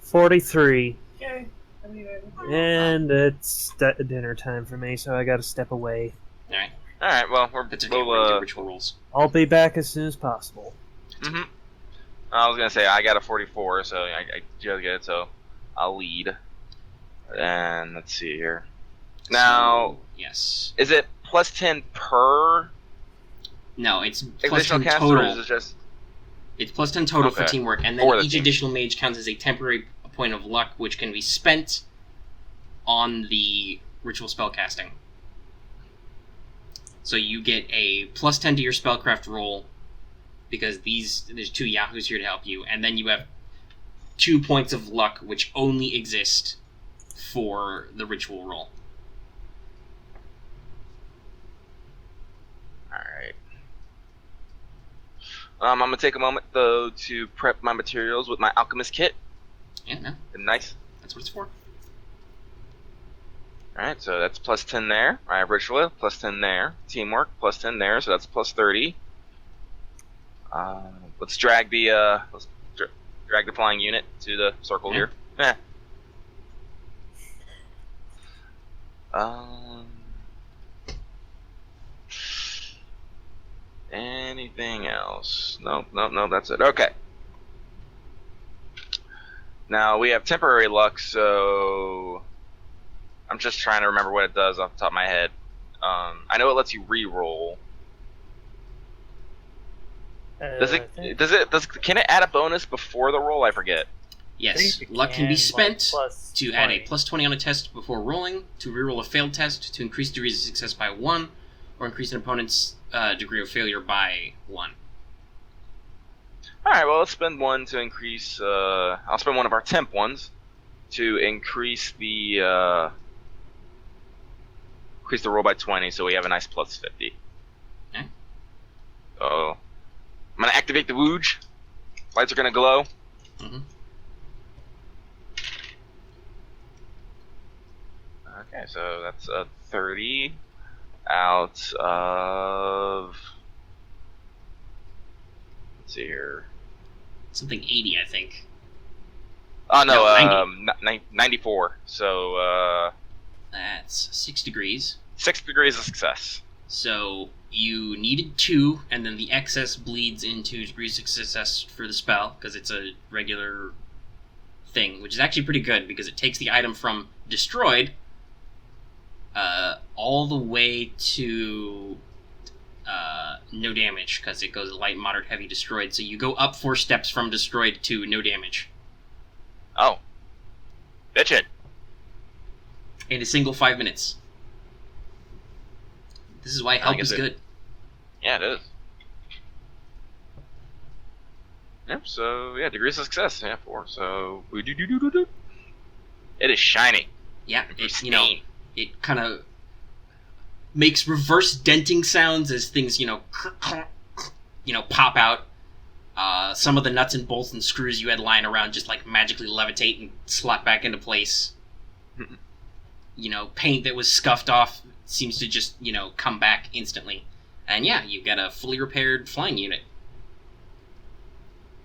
43. And it's dinner time for me, so I gotta step away. Alright. Alright, well, That's okay. We're gonna do ritual rolls. I'll be back as soon as possible. Mm-hmm. I was gonna say I got a 44, so I just get it, so I'll lead. And let's see here. Now, So, yes. is it +10 per No, it's plus additional 10 cast, or total. is it just It's plus 10 total for Okay. teamwork, and For then the each team. additional mage counts as a temporary point of luck, which can be spent on the ritual spellcasting. So you get a plus 10 to your spellcraft roll, because there's 2 yahoos here to help you, and then you have 2 points of luck, which only exist for the ritual roll. Alright. I'm gonna take a moment, though, to prep my materials with my alchemist kit. Yeah, no, Nice. that's what it's for. Alright, so that's plus 10 there. I have ritual, plus 10 there. Teamwork, plus 10 there, so that's plus 30. Let's drag the drag the flying unit to the circle Yeah. here. Anything else? Nope, that's it. Okay. Now we have temporary luck, so I'm just trying to remember what it does off the top of my head. I know it lets you re-roll. Can it add a bonus before the roll? I forget. Yes, luck can be spent to add a plus 20 on a test before rolling, to reroll a failed test, to increase degrees of success by 1, or increase an opponent's degree of failure by 1. Alright, well, let's spend one to increase... I'll spend one of our temp ones to increase the roll by 20, so we have a nice plus 50. Okay. So, I'm going to activate the Wooge. Lights are going to glow. Mm-hmm. Okay, so that's a 30 out of... Let's see here. Something 80, I think. Oh, no, No, 94. So, That's 6 degrees. 6 degrees of success. So you needed 2, and then the excess bleeds into degrees of success for the spell, because it's a regular thing, which is actually pretty good, because it takes the item from destroyed all the way to no damage, because it goes light, moderate, heavy, destroyed. So you go up 4 steps from destroyed to no damage. Oh. Bitchin'. In a single 5 minutes. This is why help is good. Yeah, it is. Yep, so, yeah, degrees of success. Yeah, 4. So, it is shiny. Yeah, it, it kind of makes reverse denting sounds as things, pop out. Some of the nuts and bolts and screws you had lying around just, magically levitate and slot back into place. Paint that was scuffed off seems to just, come back instantly. And yeah, you've got a fully repaired flying unit.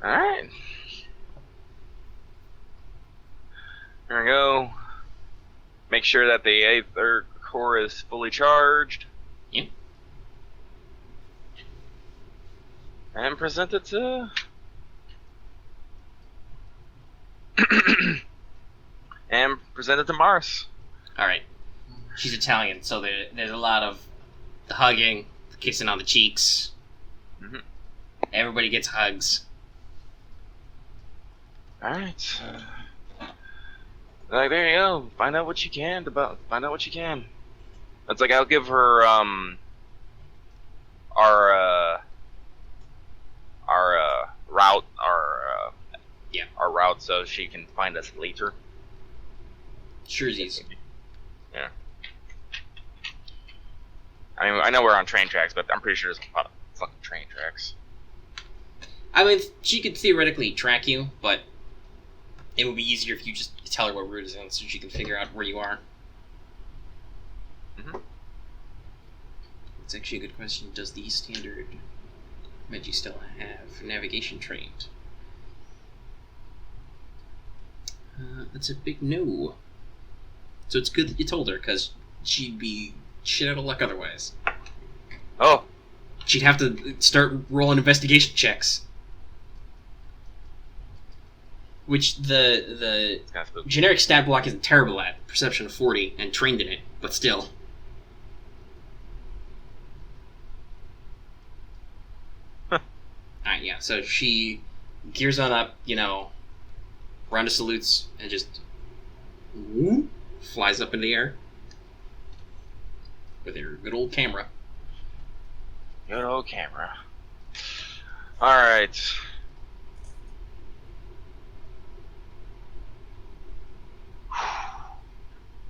Alright. There we go. Make sure that the Aether core is fully charged. Yep. And present it to... and present it to Mars. Alright. She's Italian, so there's a lot of the hugging, the kissing on the cheeks. Mm-hmm. Everybody gets hugs. Alright. There you go. Find out what you can. It's like I'll give her our route, our route, so she can find us later. Surezies. Yeah. I mean, I know we're on train tracks, but I'm pretty sure there's a lot of fucking train tracks. I mean, she could theoretically track you, but it would be easier if you just tell her what route is in, so she can figure out where you are. Mm-hmm. It's actually a good question. Does the standard Megi still have navigation trained? That's a big no. So it's good that you told her, because she'd be shit out of luck otherwise. Oh. She'd have to start rolling investigation checks. Which the generic stat block isn't terrible at. Perception of 40, and trained in it, but still. Alright, Alright, yeah. So she gears on up, Rhonda salutes and just whoop, flies up in the air with her good old camera. Good old camera. Alright.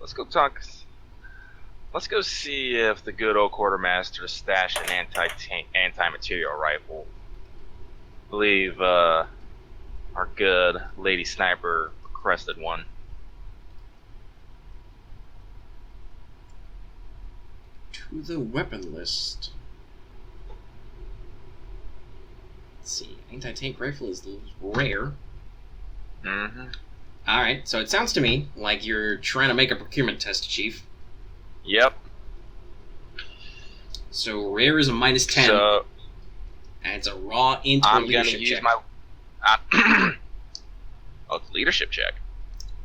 Let's go talk. Let's go see if the good old quartermaster stashed an anti-material rifle. I believe our good lady sniper requested one. To the weapon list. Let's see. Anti-tank rifle is rare. Mm-hmm. Alright, so it sounds to me like you're trying to make a procurement test, Chief. Yep. So rare is a -10. So and it's a raw int or I'm gonna leadership use check. my. Oh, it's a leadership check.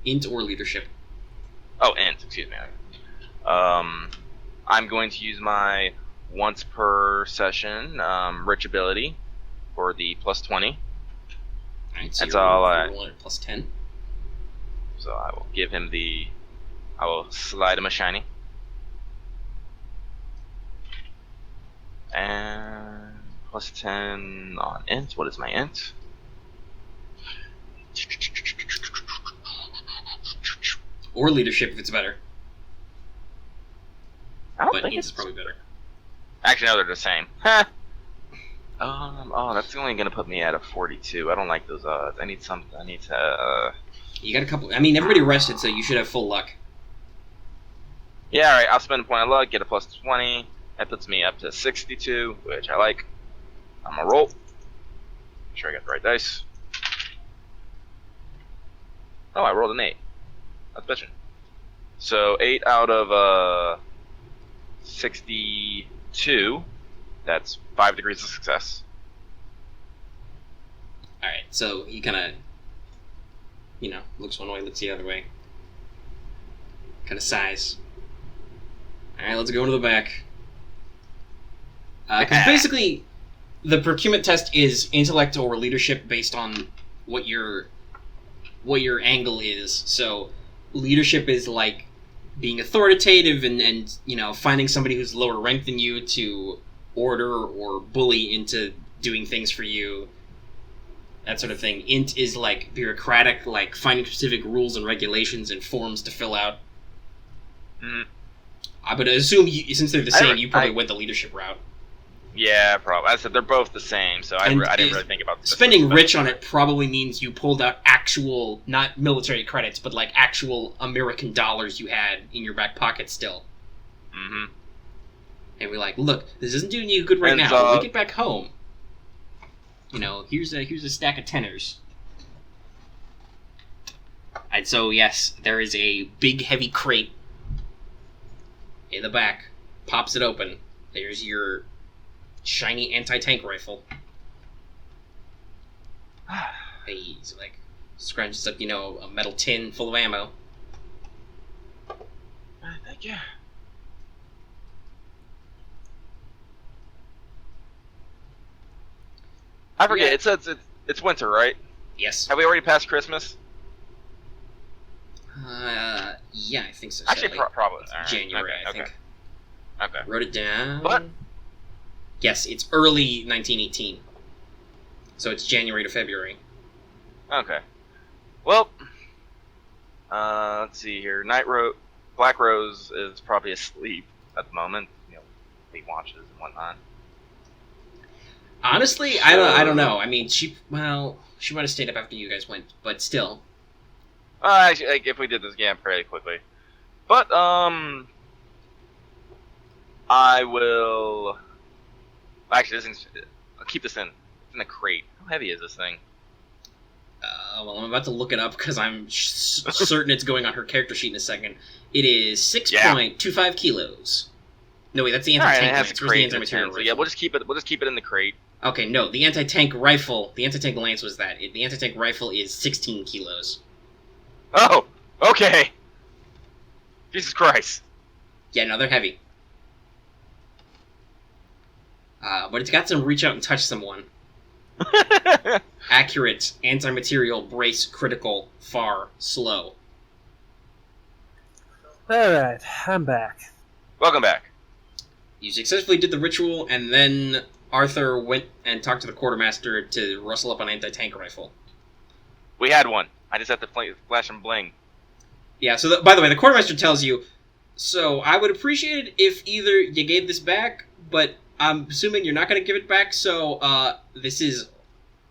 Int or leadership. Oh, int. Excuse me. I'm going to use my once per session rich ability for the +20. Alright, so That's you're all rolling at +10. So I will give him the. I will slide him a shiny. And +10 on int. What is my int? Or leadership if it's better. I don't But think int it's is probably better. Actually, no, they're the same. Huh. Oh, that's only gonna put me at a 42. I don't like those odds. I need something. I need to. You got a couple. I mean, everybody rested, so you should have full luck. Yeah, alright. I'll spend a point of luck, get a +20. That puts me up to 62, which I like. I'm gonna roll. Make sure I got the right dice. Oh, I rolled an 8. That's bitchin'. So 8 out of 62. That's 5 degrees of success. Alright, so he kind of, looks one way, looks the other way. Kind of sighs. Alright, let's go to the back. Because basically, the procurement test is intellect or leadership based on what your angle is. So, leadership is like being authoritative and finding somebody who's lower ranked than you to order or bully into doing things for you. That sort of thing. Int is like bureaucratic, like finding specific rules and regulations and forms to fill out. Mm. I would assume, since they're the same, you probably went the leadership route. Yeah, probably. I said they're both the same, so I didn't really think about this. Spending rich on it probably means you pulled out actual, not military credits, but like actual American dollars you had in your back pocket still. Mm-hmm. And we're like, look, this isn't doing you good right And now. so- When we get back home, here's a stack of tenors. And so, yes, there is a big, heavy crate in the back. Pops it open. There's your shiny anti-tank rifle. He's like, scrunches up, a metal tin full of ammo. Thank you. I forget. Yeah. It says it's winter, right? Yes. Have we already passed Christmas? Yeah, I think so. Actually, Sally. probably. All right. January, Okay, I think. Okay. Wrote it down. What? Yes, it's early 1918. So it's January to February. Okay. Well, let's see here. Black Rose is probably asleep at the moment. Late watches and whatnot. Honestly, I don't know. I mean, she might have stayed up after you guys went, but still. Actually, like, if we did this game fairly quickly, but I will. Actually, I'll keep this in. It's in a crate. How heavy is this thing? Well, I'm about to look it up because I'm certain it's going on her character sheet in a second. It is 6.25 kilos. No, wait, that's the Alright, anti-tank it has lance. a Where's the crate. anti-material So rifle? yeah, we'll just keep it. We'll just keep it in the crate. Okay, no, the anti-tank rifle, the anti-tank lance was that. The anti-tank rifle is 16 kilos. Oh, okay. Jesus Christ. Yeah, no, they're heavy. But it's got some reach out and touch someone. Accurate, anti-material, brace, critical, far, slow. Alright, I'm back. Welcome back. You successfully did the ritual, and then Arthur went and talked to the quartermaster to rustle up an anti-tank rifle. We had one. I just had to flash and bling. Yeah, so by the way, the quartermaster tells you, so I would appreciate it if either you gave this back, but I'm assuming you're not going to give it back, so this is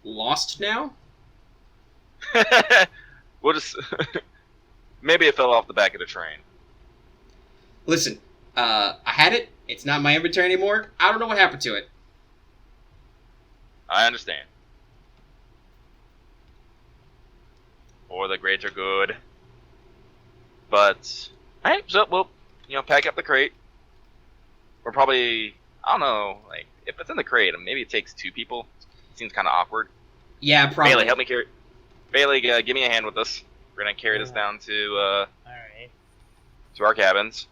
lost now? We'll just... Maybe it fell off the back of the train. Listen, I had it. It's not in my inventory anymore. I don't know what happened to it. I understand. For the greater good. But, alright, so we'll, pack up the crate. We're probably, I don't know, like, if it's in the crate, maybe it takes 2 people. Seems kind of awkward. Yeah, probably. Bailey, help me carry. Bailey, give me a hand with this. We're gonna carry this down to, Alright. to our cabins.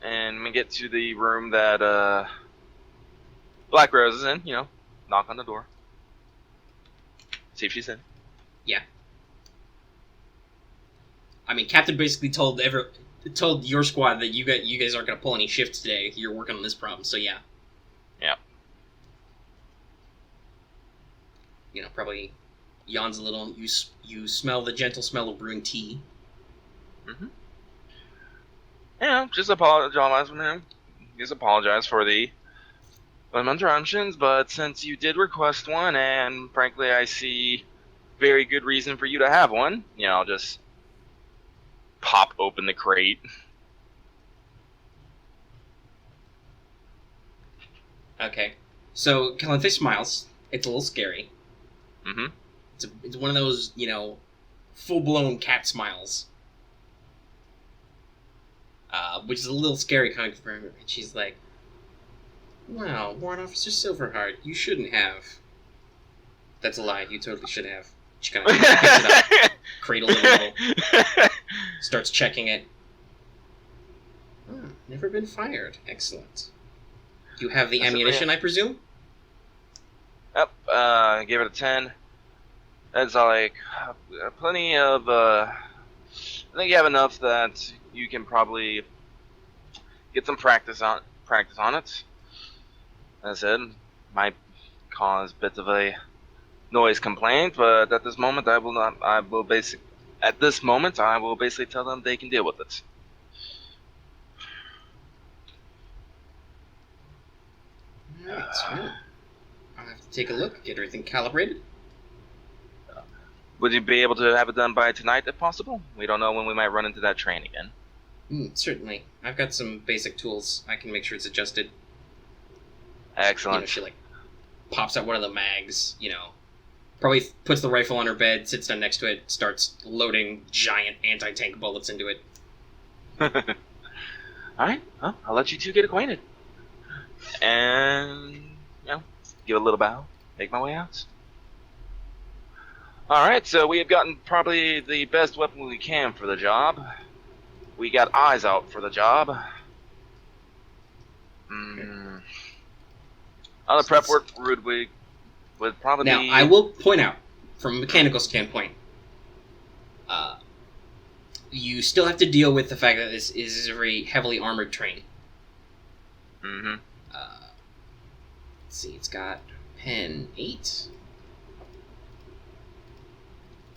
And we get to the room that, Black Rose is in, knock on the door. See if she's in. Yeah. I mean, Captain basically told your squad that you guys aren't going to pull any shifts today. You're working on this problem, so yeah. Yeah. Probably yawns a little. You smell the gentle smell of brewing tea. Mm-hmm. Yeah, just apologize for him. Just apologize for the interruptions, but since you did request one, and frankly I see very good reason for you to have one, I'll just pop open the crate. Okay. So, Calanthe smiles. It's a little scary. Mm-hmm. It's one of those, full-blown cat smiles. Which is a little scary coming from her. And she's like, wow, Warrant Officer Silverheart, you shouldn't have. That's a lie, you totally should have. She kind of picks it up, cradles it a little, starts checking it. Never been fired. Excellent. You have the ammunition, I presume? Yep, gave it a 10. That's like plenty of, I think you have enough that you can probably get some practice on it. As I said, might cause bits of a noise complaint, but at this moment I will basically tell them they can deal with it. Alright, so I'll have to take a look, get everything calibrated. Would you be able to have it done by tonight if possible? We don't know when we might run into that train again. Certainly. I've got some basic tools. I can make sure it's adjusted. Excellent. She pops out one of the mags, probably puts the rifle on her bed, sits down next to it, starts loading giant anti-tank bullets into it. Alright, well, I'll let you two get acquainted. And, give a little bow, make my way out. Alright, so we have gotten probably the best weapon we can for the job. We got eyes out for the job. Other prep work would probably be... Now, I will point out, from a mechanical standpoint, you still have to deal with the fact that this is a very heavily armored train. Mm-hmm. Let's see, it's got pen 8.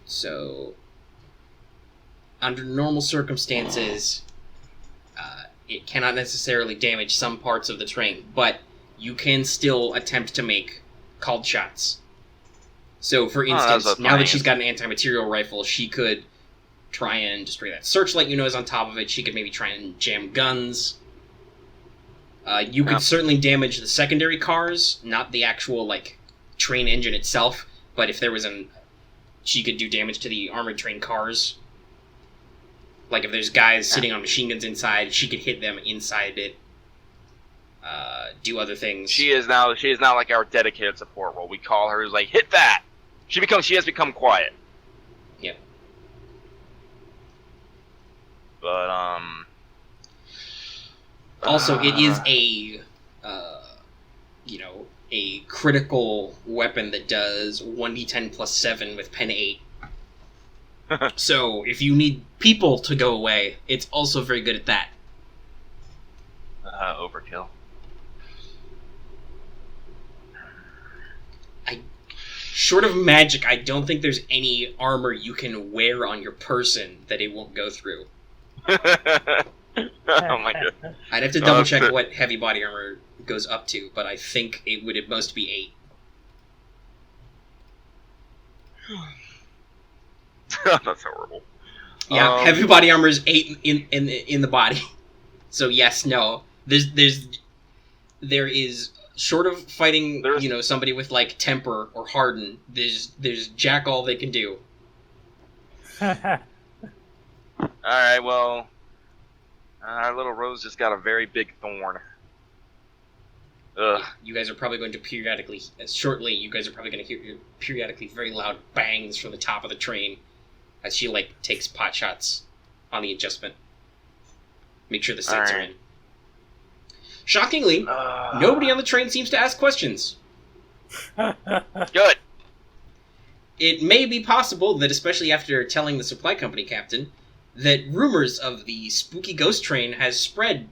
So, under normal circumstances, it cannot necessarily damage some parts of the train, but you can still attempt to make called shots. So, for instance, now that she's got an anti-material rifle, she could try and destroy that searchlight is on top of it. She could maybe try and jam guns. You could certainly damage the secondary cars, not the actual, train engine itself, but if there was she could do damage to the armored train cars. Like, if there's guys sitting on machine guns inside, she could hit them inside it. Do other things. She is now like our dedicated support role. We call her, like, hit that! She has become quiet. Yep. But, Also, it is a critical weapon that does 1d10 plus 7 with pen 8. So if you need people to go away, it's also very good at that. Overkill. Short of magic, I don't think there's any armor you can wear on your person that it won't go through. Oh my god. I'd have to double check what heavy body armor goes up to, but I think it would at most be 8. That's horrible. Yeah, heavy body armor is 8 in the body. So yes, no. There is, short of fighting, somebody with like temper or harden, there's jack all they can do. Alright, well, our little Rose just got a very big thorn. Ugh. You guys are probably going to shortly, you guys are probably going to hear periodically very loud bangs from the top of the train as she, takes pot shots on the adjustment. Make sure the sights are in. Shockingly, nobody on the train seems to ask questions. Good. It may be possible that, especially after telling the supply company captain, that rumors of the spooky ghost train has spread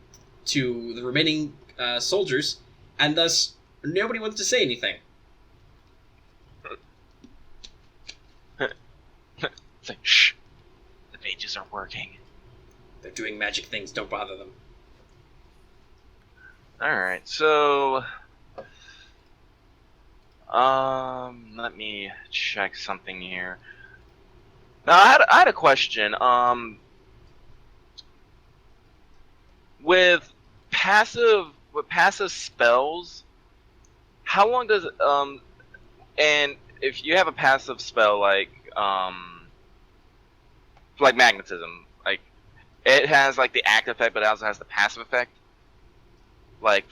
to the remaining soldiers, and thus nobody wants to say anything. It's like, shh, the mages are working. They're doing magic things, don't bother them. Alright, so... let me check something here. Now, I had a question. With passive spells, how long does and if you have a passive spell like magnetism, it has the active effect, but it also has the passive effect.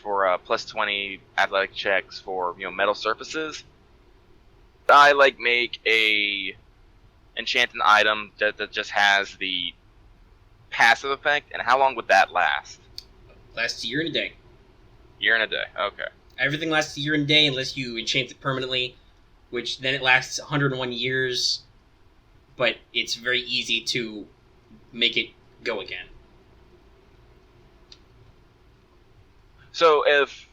For plus 20 athletic checks for metal surfaces. I make a enchanted item that just has the passive effect, and how long would that last? Lasts a year and a day. Year and a day. Okay. Everything lasts a year and a day unless you enchant it permanently, which then it lasts 101 years, but it's very easy to make it go again. So if...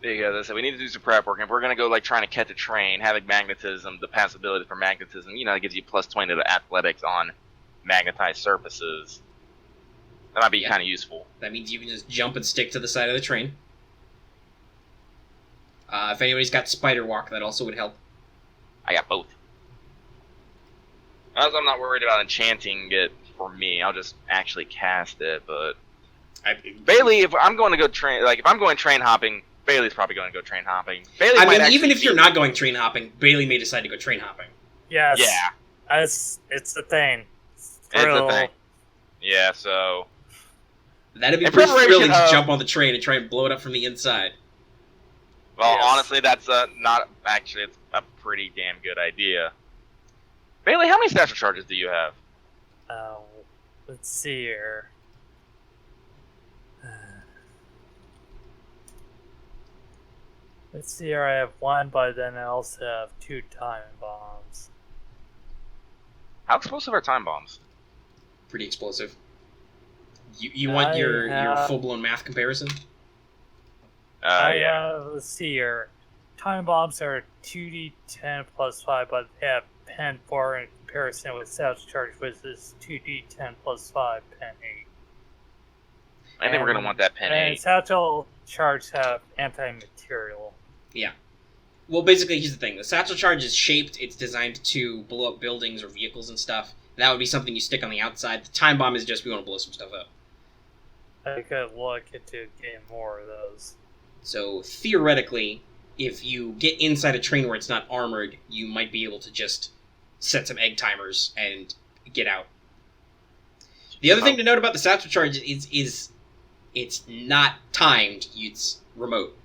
Because I said we need to do some prep work, and if we're going to go trying to catch a train, having magnetism, the passability for magnetism, it gives you plus 20 to athletics on magnetized surfaces. That might be kind of useful. That means you can just jump and stick to the side of the train. If anybody's got spider walk, that also would help. I got both. I'm not worried about enchanting it for me. I'll just actually cast it. But Bailey, if I'm going to go train, if I'm going train hopping, Bailey's probably going to go train hopping. Bailey even if you're not going train hopping, Bailey may decide to go train hopping. Yes. Yeah. It's the thing. It's the thing. Yeah. So that'd be pretty thrilling to jump on the train and try and blow it up from the inside. Well, yes. Honestly, that's not actually. It's a pretty damn good idea. Bailey, how many satchel charges do you have? Let's see here. Let's see here. I have one, but then I also have 2 time bombs. How explosive are time bombs? Pretty explosive. You want your full-blown math comparison? Yeah. Let's see here. Time bombs are 2d10 plus 5, but they have pen 4 in comparison with satchel charge, which is 2d10 plus 5, pen 8. I think we're going to want that pen 8. And satchel charge have anti-material. Yeah. Well, basically, here's the thing. The satchel charge is shaped. It's designed to blow up buildings or vehicles and stuff. That would be something you stick on the outside. The time bomb is just we want to blow some stuff up. I could look into getting more of those. So, theoretically, if you get inside a train where it's not armored, you might be able to just set some egg timers and get out. The other thing to note about the satchel charge is it's not timed, it's remote.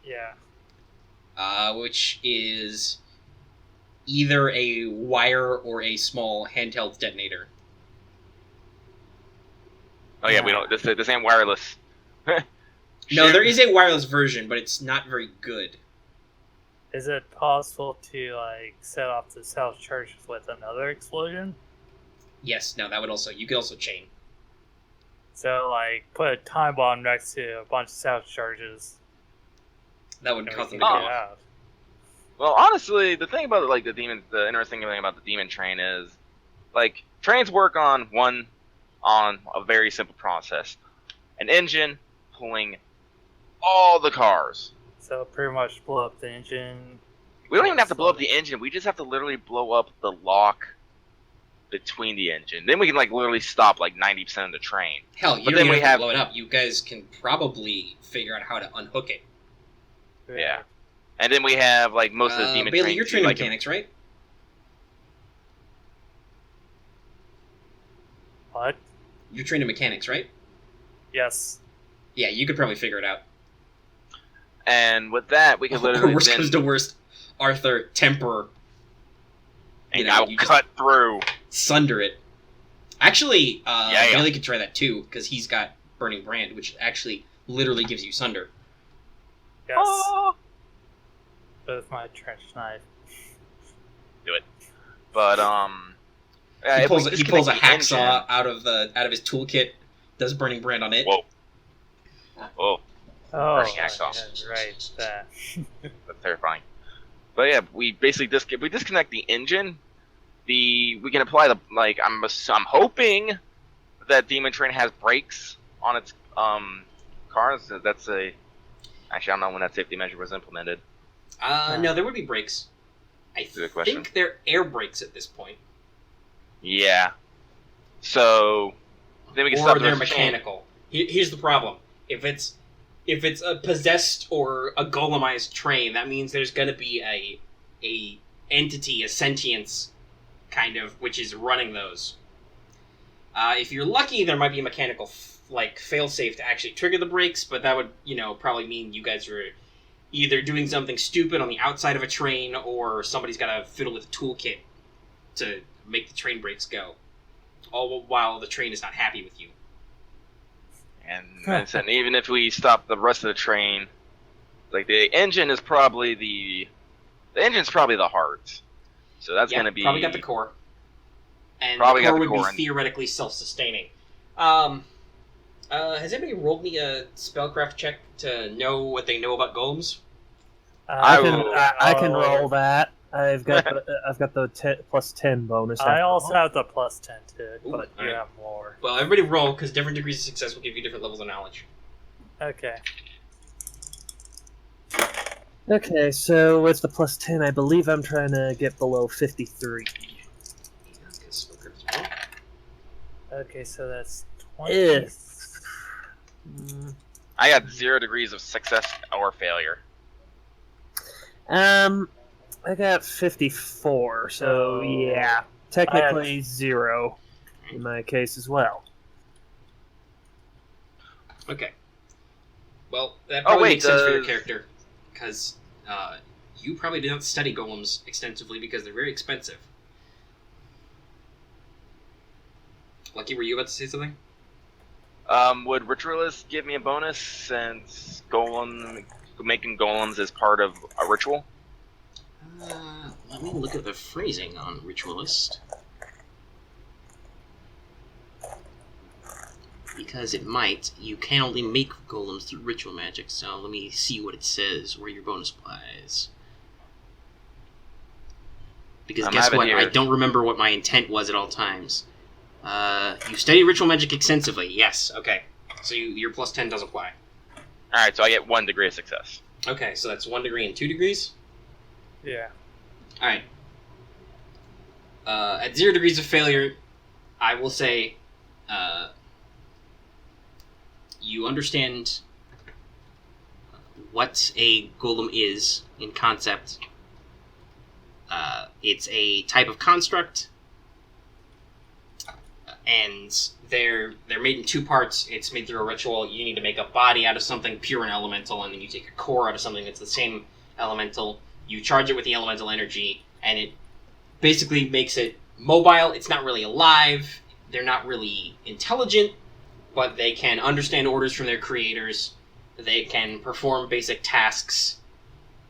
Yeah. Which is either a wire or a small handheld detonator. Oh yeah, we don't. This ain't wireless. No, there is a wireless version, but it's not very good. Is it possible to like set off the self charges with another explosion? Yes, no, that would also... You could also chain. So like put a time bomb next to a bunch of self charges. That would And cause we them to can go get off. out. Well, honestly, the thing about like the interesting thing about the demon train is, like, trains work on a very simple process: an engine pulling all the cars. So pretty much blow up the engine. We don't even have to blow up the engine. We just have to literally blow up the lock between the engine. Then we can like literally stop like 90% of the train. Hell, you But don't then even we have have- to blow it up. You guys can probably figure out how to unhook it. Yeah. And then we have like most of the demon Bailey, trains. you're do, trained in like, mechanics, right? What? You're trained in mechanics, right? Yes. Yeah, you could probably figure it out. And with that, we can literally worst then, comes to worst, Arthur, temper, and I will you just cut through. sunder it. Actually, Yeah. Bailey could try that too, because he's got Burning Brand, which actually literally gives you sunder. Yes. Oh! With my trench knife. But He if we pulls a disconnect the hacksaw out of his toolkit, does Burning Brand on it. Whoa. Oh, Oh, Burning hacksaw. yeah, right. That. that's terrifying. But yeah, we basically disconnect the engine. We can apply the like. I'm hoping that Demon Train has brakes on its cars. That's a actually I don't know when that safety measure was implemented. No, there would be brakes. I Good question. think they're air brakes at this point. Yeah. So then we can Or stop the they're rest of the chain. mechanical. Here's the problem. If it's a possessed or a golemized train, that means there's gonna be a entity, a sentience, kind of, which is running those. If you're lucky, there might be a mechanical failsafe to actually trigger the brakes, but that would probably mean you guys are either doing something stupid on the outside of a train, or somebody's got to fiddle with a toolkit to make the train brakes go, all while the train is not happy with you. And even if we stop the rest of the train, like the engine is probably the engine's probably the heart. So that's Yeah, gonna be probably got the core, and Probably the got core the would core be and- theoretically self-sustaining. Has anybody rolled me a spellcraft check to know what they know about golems? I can roll that. I've got the plus 10 bonus. I after also all. have the plus 10 to it, Ooh, but you alright. have more. Well, everybody roll, because different degrees of success will give you different levels of knowledge. Okay. Okay, so with the plus 10, I believe I'm trying to get below 53. Yeah, 'cause spellcraft as well. Okay, so that's 20. If mm, I got 0 degrees of success or failure. I got 54, so Oh. yeah, technically 0 in my case as well. Okay. Well, that Oh, probably wait, makes sense for your does- character, because you probably did not study golems extensively because they're very expensive. Lucky, were you about to say something? Would Ritualist give me a bonus since making golems is part of a ritual? Let me look at the phrasing on Ritualist. Because it might. You can only make golems through ritual magic, so let me see what it says, where your bonus applies. Because I guess have it what? here. I don't remember what my intent was at all times. You study ritual magic extensively. Yes, okay. So your plus 10 does apply. Alright, so I get 1 degree of success. Okay, so that's 1 degree and 2 degrees? Yeah. Alright. At 0 degrees of failure, I will say, you understand what a golem is in concept. It's a type of construct, and they're made in 2 parts. It's made through a ritual. You need to make a body out of something pure and elemental, and then you take a core out of something that's the same elemental. You charge it with the elemental energy, and it basically makes it mobile. It's not really alive. They're not really intelligent. but they can understand orders from their creators. They can perform basic tasks,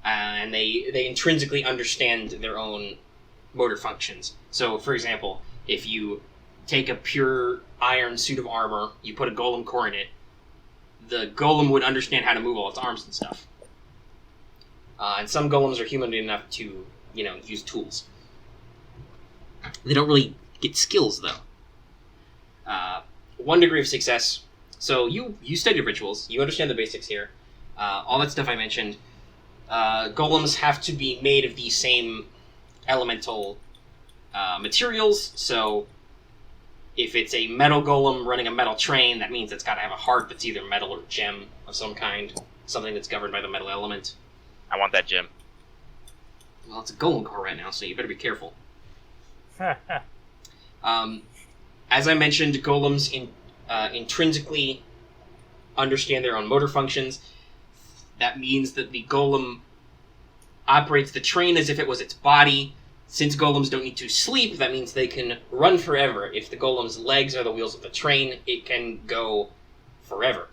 and they intrinsically understand their own motor functions. So, for example, if you take a pure iron suit of armor, you put a golem core in it, the golem would understand how to move all its arms and stuff. And some golems are human enough to, use tools. They don't really get skills, though. 1 degree of success. So you studied rituals. You understand the basics here. All that stuff I mentioned. Golems have to be made of the same elemental materials. So if it's a metal golem running a metal train, that means it's got to have a heart that's either metal or gem of some kind. Something that's governed by the metal element. I want that gem. Well, it's a golem core right now, so you better be careful. As I mentioned, golems intrinsically understand their own motor functions. That means that the golem operates the train as if it was its body. Since golems don't need to sleep, that means they can run forever. If the golem's legs are the wheels of the train, it can go forever.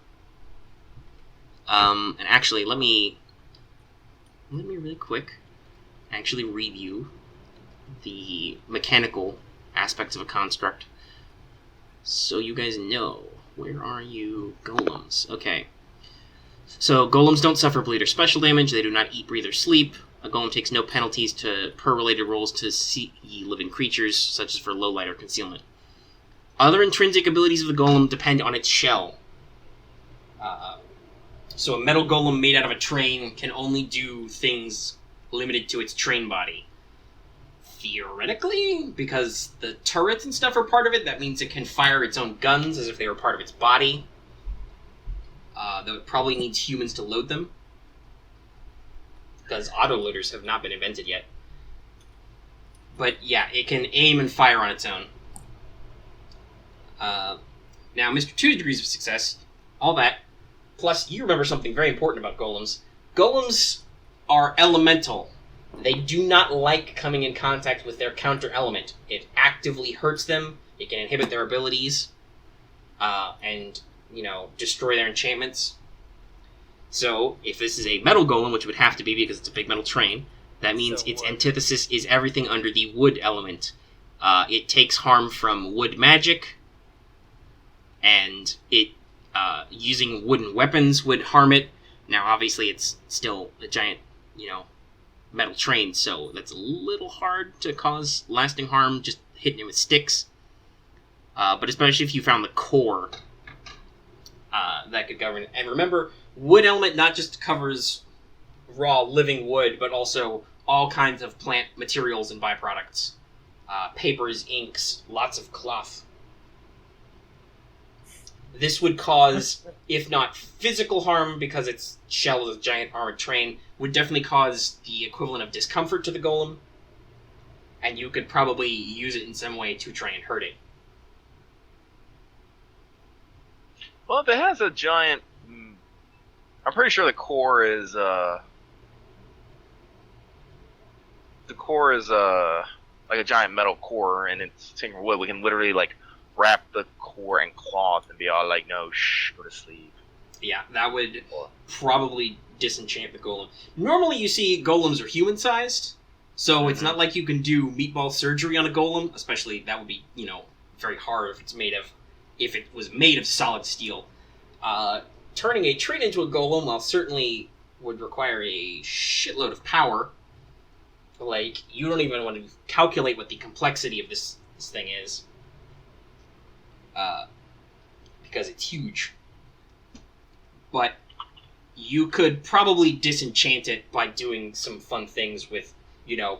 And actually, let me really quick actually review the mechanical aspects of a construct. So you guys know. Where are you? Golems. Okay. So golems don't suffer bleed or special damage. They do not eat, breathe, or sleep. A golem takes no penalties per related rolls to see living creatures, such as for low light or concealment. Other intrinsic abilities of the golem depend on its shell. So a metal golem made out of a train can only do things limited to its train body. Theoretically, because the turrets and stuff are part of it, that means it can fire its own guns as if they were part of its body. Though it probably needs humans to load them. Because autoloaders have not been invented yet. But yeah, it can aim and fire on its own. Now, Mr. 2 degrees of success, all that, plus you remember something very important about golems. Golems are elemental. They do not like coming in contact with their counter-element. It actively hurts them, it can inhibit their abilities, and, destroy their enchantments. So, if this is a metal golem, which it would have to be because it's a big metal train, that means its antithesis is everything under the wood element. It takes harm from wood magic, and it using wooden weapons would harm it. Now, obviously, it's still a giant, metal train, so that's a little hard to cause lasting harm just hitting it with sticks. But especially if you found the core, that could govern it. And remember, wood element not just covers raw living wood, but also all kinds of plant materials and byproducts. Papers, inks, lots of cloth. This would cause, if not physical harm, because its shell is a giant armored train, would definitely cause the equivalent of discomfort to the golem, and you could probably use it in some way to try and hurt it. Well, if it has a giant... I'm pretty sure the core is like a giant metal core, and it's taking wood. We can literally, wrap the core in cloth and be all like, no, shh, go to sleep. Yeah, that would probably disenchant the golem. Normally you see golems are human-sized, so it's not like you can do meatball surgery on a golem, especially that would be, very hard if it was made of solid steel. Turning a train into a golem, while certainly would require a shitload of power, you don't even want to calculate what the complexity of this thing is. Because it's huge. But you could probably disenchant it by doing some fun things with,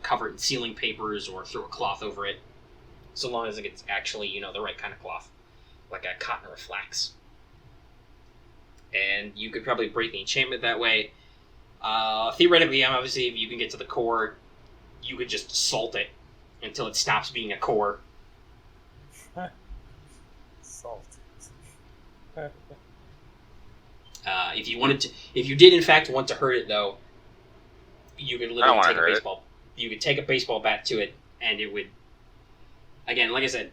cover it in sealing papers or throw a cloth over it. So long as it's actually, the right kind of cloth. Like a cotton or a flax. And you could probably break the enchantment that way. Theoretically, obviously, if you can get to the core, you could just salt it until it stops being a core. Salt. If you did in fact want to hurt it, though, you could literally take a baseball. You could take a baseball bat to it, and it would. Again, like I said,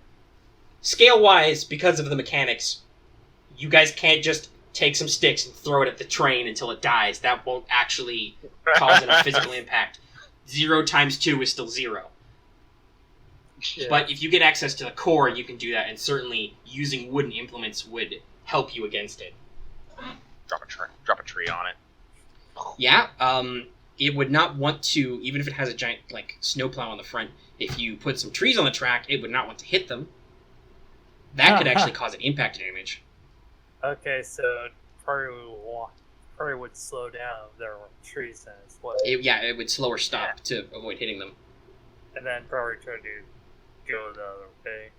scale-wise, because of the mechanics, you guys can't just take some sticks and throw it at the train until it dies. That won't actually cause a physical impact. 0 times 2 is still 0. Yeah. But if you get access to the core, you can do that, and certainly using wooden implements would help you against it. Drop a tree on it. Yeah, it would not want to, even if it has a giant, like, snowplow on the front, if you put some trees on the track, it would not want to hit them. That could actually cause an impact damage. Okay, so probably would slow down if there were trees in its way. It would slow or stop to avoid hitting them. And then probably try to go the other way.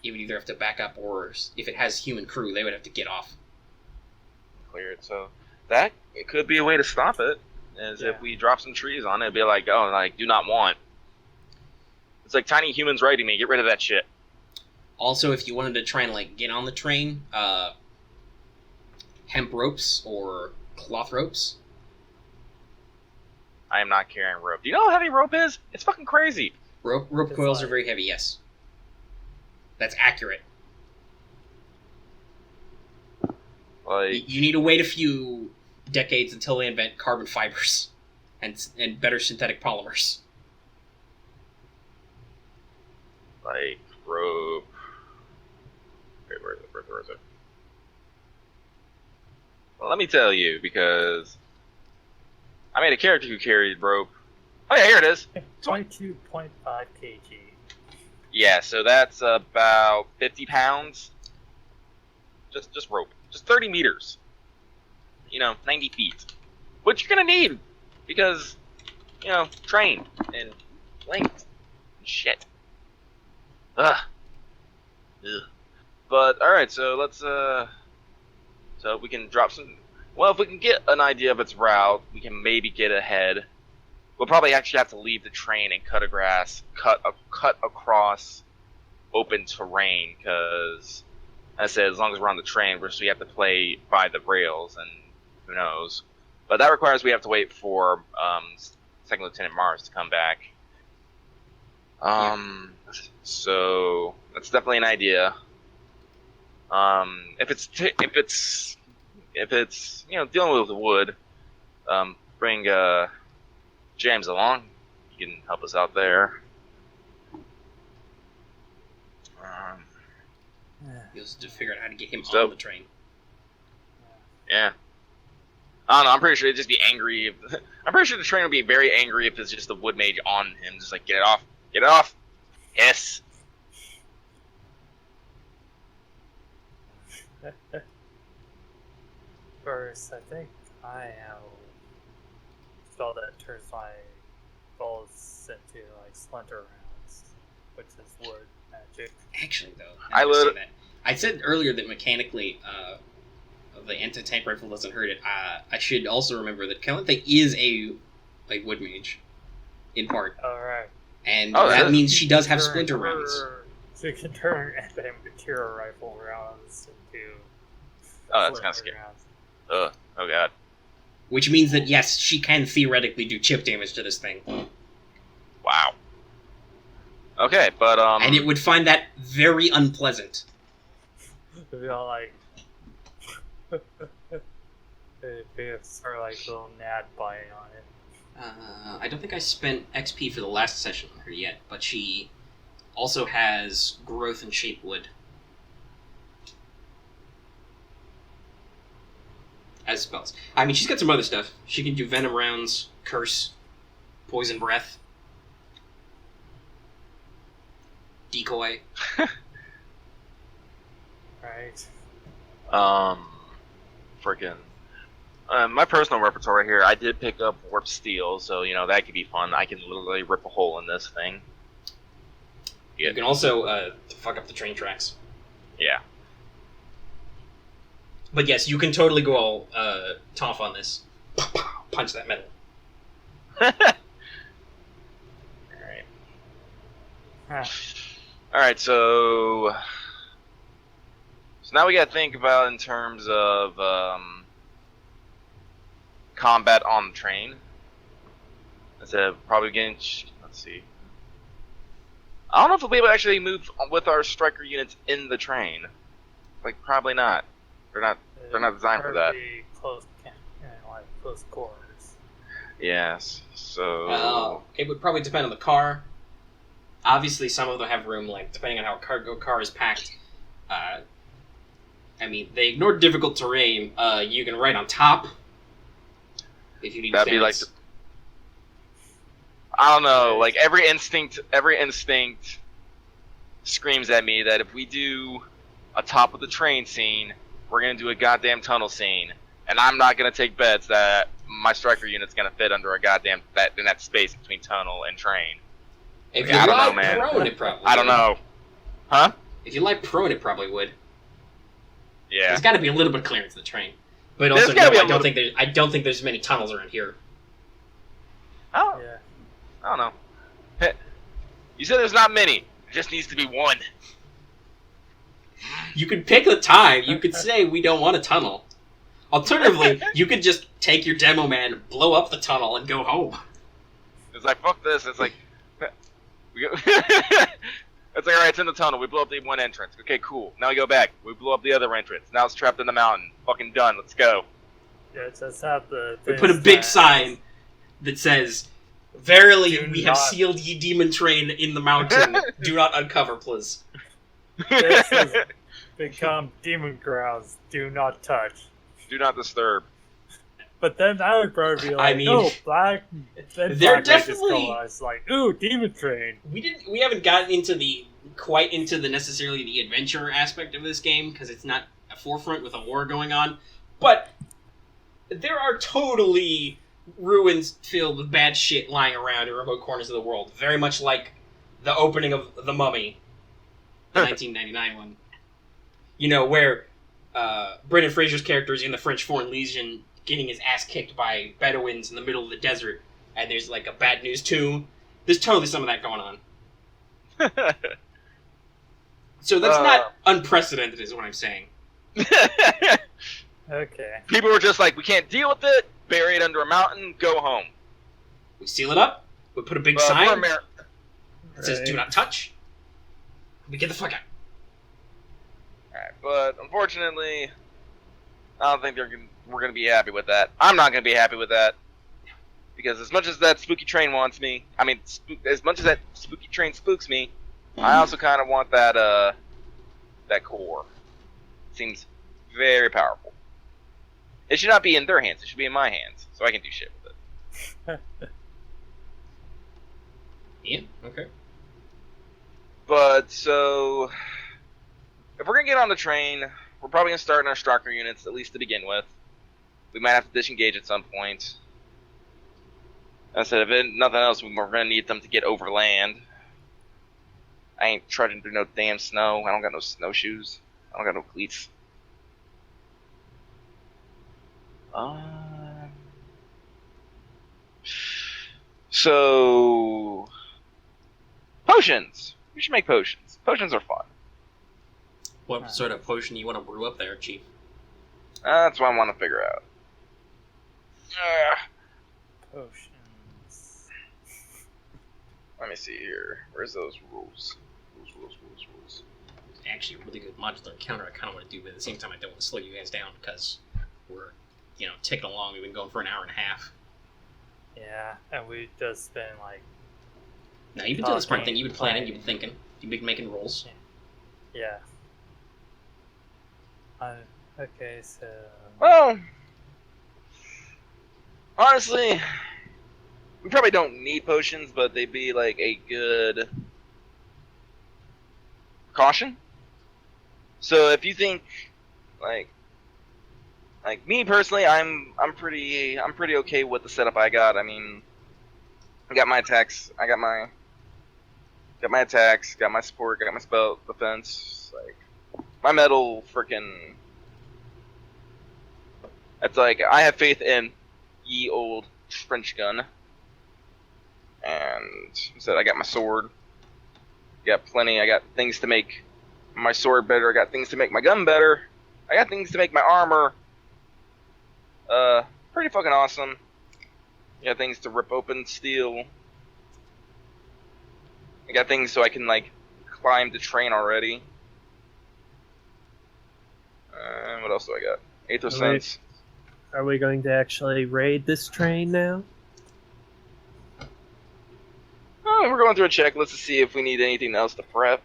It would either have to back up, or if it has human crew, they would have to get off. Clear it. So that it could be a way to stop it. Is if we drop some trees on it, it'd be like, oh, like, do not want. It's like tiny humans writing me. Get rid of that shit. Also, if you wanted to try and, like, get on the train, hemp ropes or cloth ropes. I am not carrying rope. Do you know how heavy rope is? It's fucking crazy. Rope coils are very heavy, yes. That's accurate. Like, You need to wait a few decades until they invent carbon fibers and better synthetic polymers. like rope. Wait, where is it? Well, let me tell you, because I made a character who carried rope. Oh yeah, here it is. 22.5 kg. Yeah, so that's about 50 pounds. Just rope. Just 30 meters. 90 feet. Which you're gonna need, because, train and length and shit. Ugh. But, alright, so let's, so we can drop some... Well, if we can get an idea of its route, we can maybe get ahead. We'll probably actually have to leave the train and cut across open terrain, because, as I said, as long as we're on the train, we have to play by the rails, and who knows. But that requires we have to wait for Second Lieutenant Mars to come back. So that's definitely an idea. If it's dealing with the wood, bring James along. He can help us out there. You'll have to figure out how to get him So- on the train. Yeah. I don't know. I'm pretty sure he'd just be angry. I'm pretty sure the train would be very angry if it's just the wood mage on him, just like, get it off, get it off. Yes. First, I think I have spell that turns my balls into like splinter rounds, which is wood magic. Actually, though, I would say would- that. I said earlier that mechanically, the anti-tank rifle doesn't hurt it. I should also remember that Calanthe is a wood mage, in part, Alright. and Oh, that yeah. means she does have Turn splinter her- rounds. So you can turn anti-material rifle rounds into. Oh, that's kinda splinter scary. rounds. Ugh. Oh god. Which means that, yes, she can theoretically do chip damage to this thing. Wow. Okay, but And it would find that very unpleasant. It'd be all like. It'd be sort of like a little gnat bite on it. I don't think I spent XP for the last session on her yet, but she also has growth and shape wood. As spells. I mean, she's got some other stuff. She can do venom rounds, curse, poison breath, decoy. Right. Freaking. My personal repertoire here, I did pick up warp steel, so that could be fun. I can literally rip a hole in this thing. You can also fuck up the train tracks. Yeah. But yes, you can totally go all tough on this. Punch that metal. Alright. Huh. Alright, so now we gotta think about in terms of combat on the train. Instead of probably getting... Let's see. I don't know if we'll be able to actually move with our striker units in the train. Like, probably not. They're not designed for that. Pretty close, like close quarters. Yes. So. It would probably depend on the car. Obviously, some of them have room, like, depending on how a cargo car is packed. I mean, they ignored difficult terrain. You can ride on top. If you need That'd be like I don't know, like every instinct screams at me that if we do a top of the train scene, we're gonna do a goddamn tunnel scene. And I'm not gonna take bets that my striker unit's gonna fit under a goddamn in that space between tunnel and train. If I you don't lie know, man. prone, it probably I don't would. know. Huh? If you lie prone, it probably would. Yeah. There's got to be a little bit of clearance in the train. But There's also, gotta no, be a I don't think there's many tunnels around here. Oh, Yeah. I don't know. Hey, you said there's not many. There just needs to be one. You could pick the time. You could say we don't want a tunnel. Alternatively, you could just take your demo man, blow up the tunnel, and go home. It's like, fuck this. It's like, we go it's like, alright, it's in the tunnel. We blow up the one entrance. Okay, cool. Now we go back. We blow up the other entrance. Now it's trapped in the mountain. Fucking done. Let's go. Yeah, just have the. We put a big sign that says, "Verily, Do we have not- sealed ye demon train in the mountain. Do not uncover, please." This has become demon grounds. Do not touch. Do not disturb. But then that would probably be like, I mean, no, black. Then they're black just definitely- go, it's like, ooh, demon train. We haven't gotten into quite into the necessarily the adventure aspect of this game because it's not a forefront with a war going on, but there are totally ruins filled with bad shit lying around in remote corners of the world, very much like the opening of The Mummy, the 1999 one. You know, where Brendan Fraser's character is in the French Foreign Legion getting his ass kicked by Bedouins in the middle of the desert, and there's like a bad news tomb. There's totally some of that going on. So that's not unprecedented, is what I'm saying. Okay. People were just like, we can't deal with it. Bury it under a mountain. Go home. We seal it up. We put a big We're sign that says Right. "Do not touch." We get the fuck out. Alright, but unfortunately, I don't think we're gonna be happy with that. I'm not gonna be happy with that. Because as much as that spooky train wants me, as much as that spooky train spooks me, I also kind of want that core. Seems very powerful. It should not be in their hands. It should be in my hands, so I can do shit with it. Yeah. Okay. But so, if we're gonna get on the train, we're probably gonna start in our striker units, at least to begin with. We might have to disengage at some point. I said, if nothing else, we're gonna need them to get overland. I ain't trudging through no damn snow. I don't got no snowshoes. I don't got no cleats. So, potions. We should make potions. Potions are fun. What sort of potion you want to brew up there, Chief? That's what I want to figure out. Potions. Let me see here. Where's those rules? Rules. It's actually a really good modular counter I kind of want to do, but at the same time I don't want to slow you guys down because we're, ticking along. We've been going for an hour and a half. Yeah, and we've just been like, Now, you've been doing the smart thing. You've been planning. You've been thinking. You've been making rolls. yeah. Okay, so. Well, honestly, we probably don't need potions, but they'd be like a good caution. So if you think, like me personally, I'm pretty okay with the setup I got. I mean, I got my attacks, got my attacks, got my support, got my spell defense. Like my metal, freaking. It's like I have faith in ye old French gun, and said I got my sword. Got plenty. I got things to make my sword better. I got things to make my gun better. I got things to make my armor pretty fucking awesome. I got things to rip open steel. I got things so I can like climb the train already. What What else do I got? Eighth of Alright. Sense. Are we going to actually raid this train now? Oh, we're going through a checklist to see if we need anything else to prep.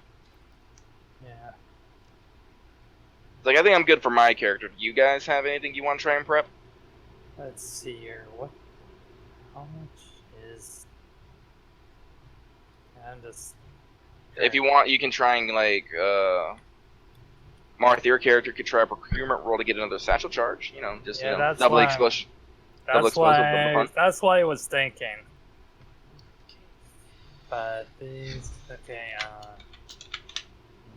Yeah. Like, I think I'm good for my character. Do you guys have anything you want to try and prep? Let's see here. What? How much is? I'm just. If you want, you can try and, like, Marth, your character could try a procurement roll to get another satchel charge. You know, just, Yeah, you know, that's double why- explosive. Double That's explosive, why. double fun. That's why I was thinking. But these. Okay.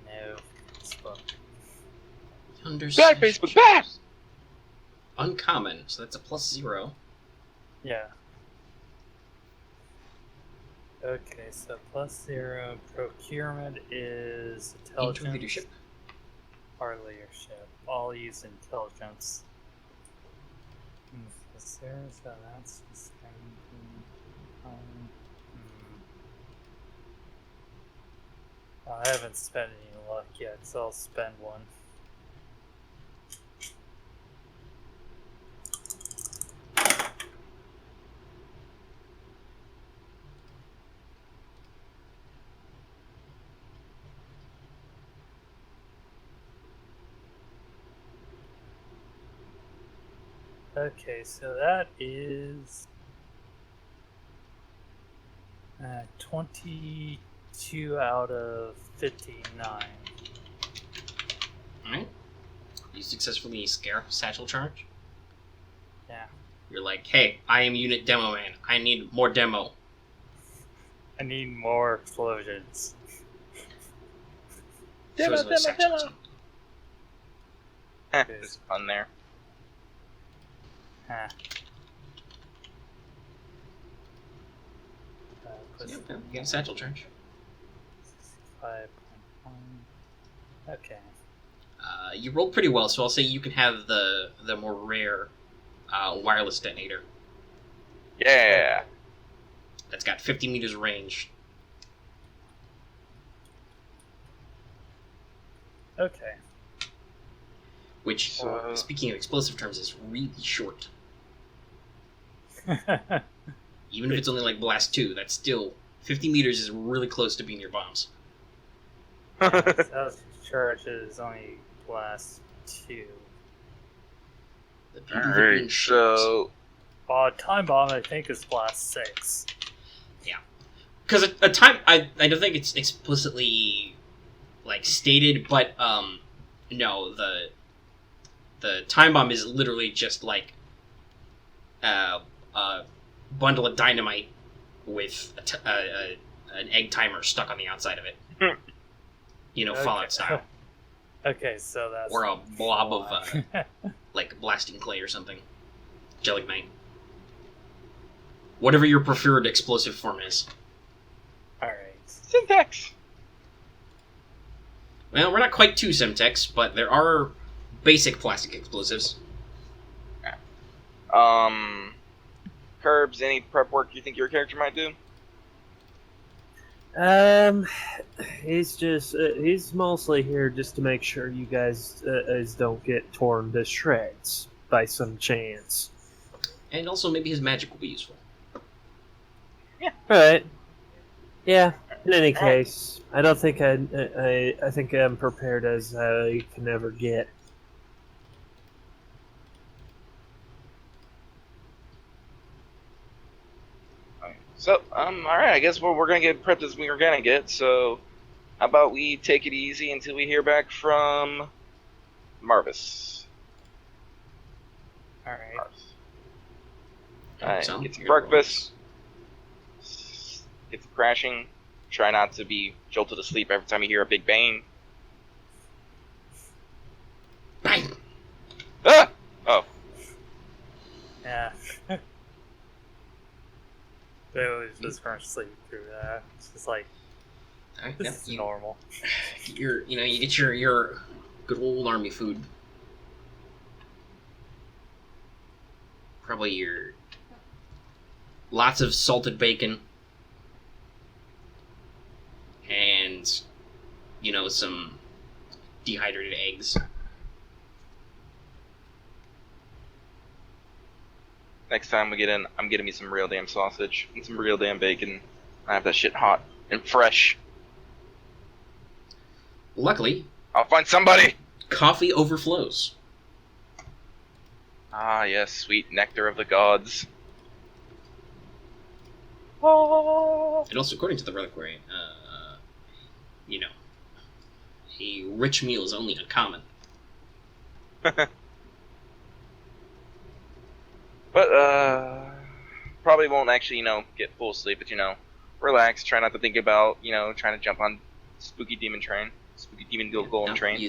No. Facebook. Understand. Bad Facebook, bad! Uncommon, so that's a +0. Yeah. Okay, so +0. Procurement is Into intelligence leadership. or leadership. I'll use intelligence. So that's the same. I haven't spent any luck yet, so I'll spend one. Okay, so that is 22 out of 59. Alright. You successfully scare satchel charge. Yeah. You're like, hey, I am unit demo man. I need more demo. I need more explosions. Demo, Shows what demo, satchel demo. is on. There's fun there. Huh. So, yeah, you got a satchel charge. 5.1. Okay. You rolled pretty well, so I'll say you can have the more rare wireless detonator. Yeah. That's got 50 meters range. Okay. Which, So- speaking of explosive terms, is really short. Even if it's only like blast 2, that's still 50 meters is really close to being your bombs. That charge is only blast 2. The beauty of it being Alright, short. so Time bomb I think is blast 6. Because a time, I don't think it's explicitly like stated, but no, the time bomb is literally just like a bundle of dynamite with an egg timer stuck on the outside of it. You know, Fallout style, Okay, so that's or a blob of why. like blasting clay or something, gelignite, whatever your preferred explosive form is. Alright. syntax. Well, we're not quite to Semtex, but there are basic plastic explosives. Curbs, any prep work you think your character might do? He's mostly here just to make sure you guys don't get torn to shreds by some chance. And also, maybe his magic will be useful. Alright. Yeah, in any case, I don't think I think I'm prepared as I can ever get. So, alright, I guess we're gonna get prepped as we were gonna get, so how about we take it easy until we hear back from Marvis. Alright. Alright, So, get some you're- breakfast, get some crashing, try not to be jolted to sleep every time you hear a big bang. Bang! Ah! Oh, Yeah. They was just gonna sleep through that. It's just like, Alright, this yep, is you normal. get your good old army food. Probably your lots of salted bacon and some dehydrated eggs. Next time we get in, I'm getting me some real damn sausage and some real damn bacon. I have that shit hot and fresh. Luckily, I'll find somebody! coffee overflows. Ah, yes, sweet nectar of the gods. Oh. And also, according to the reliquary, you know, a rich meal is only uncommon. But, probably won't actually, get full sleep, but, relax, try not to think about, trying to jump on spooky demon golem train.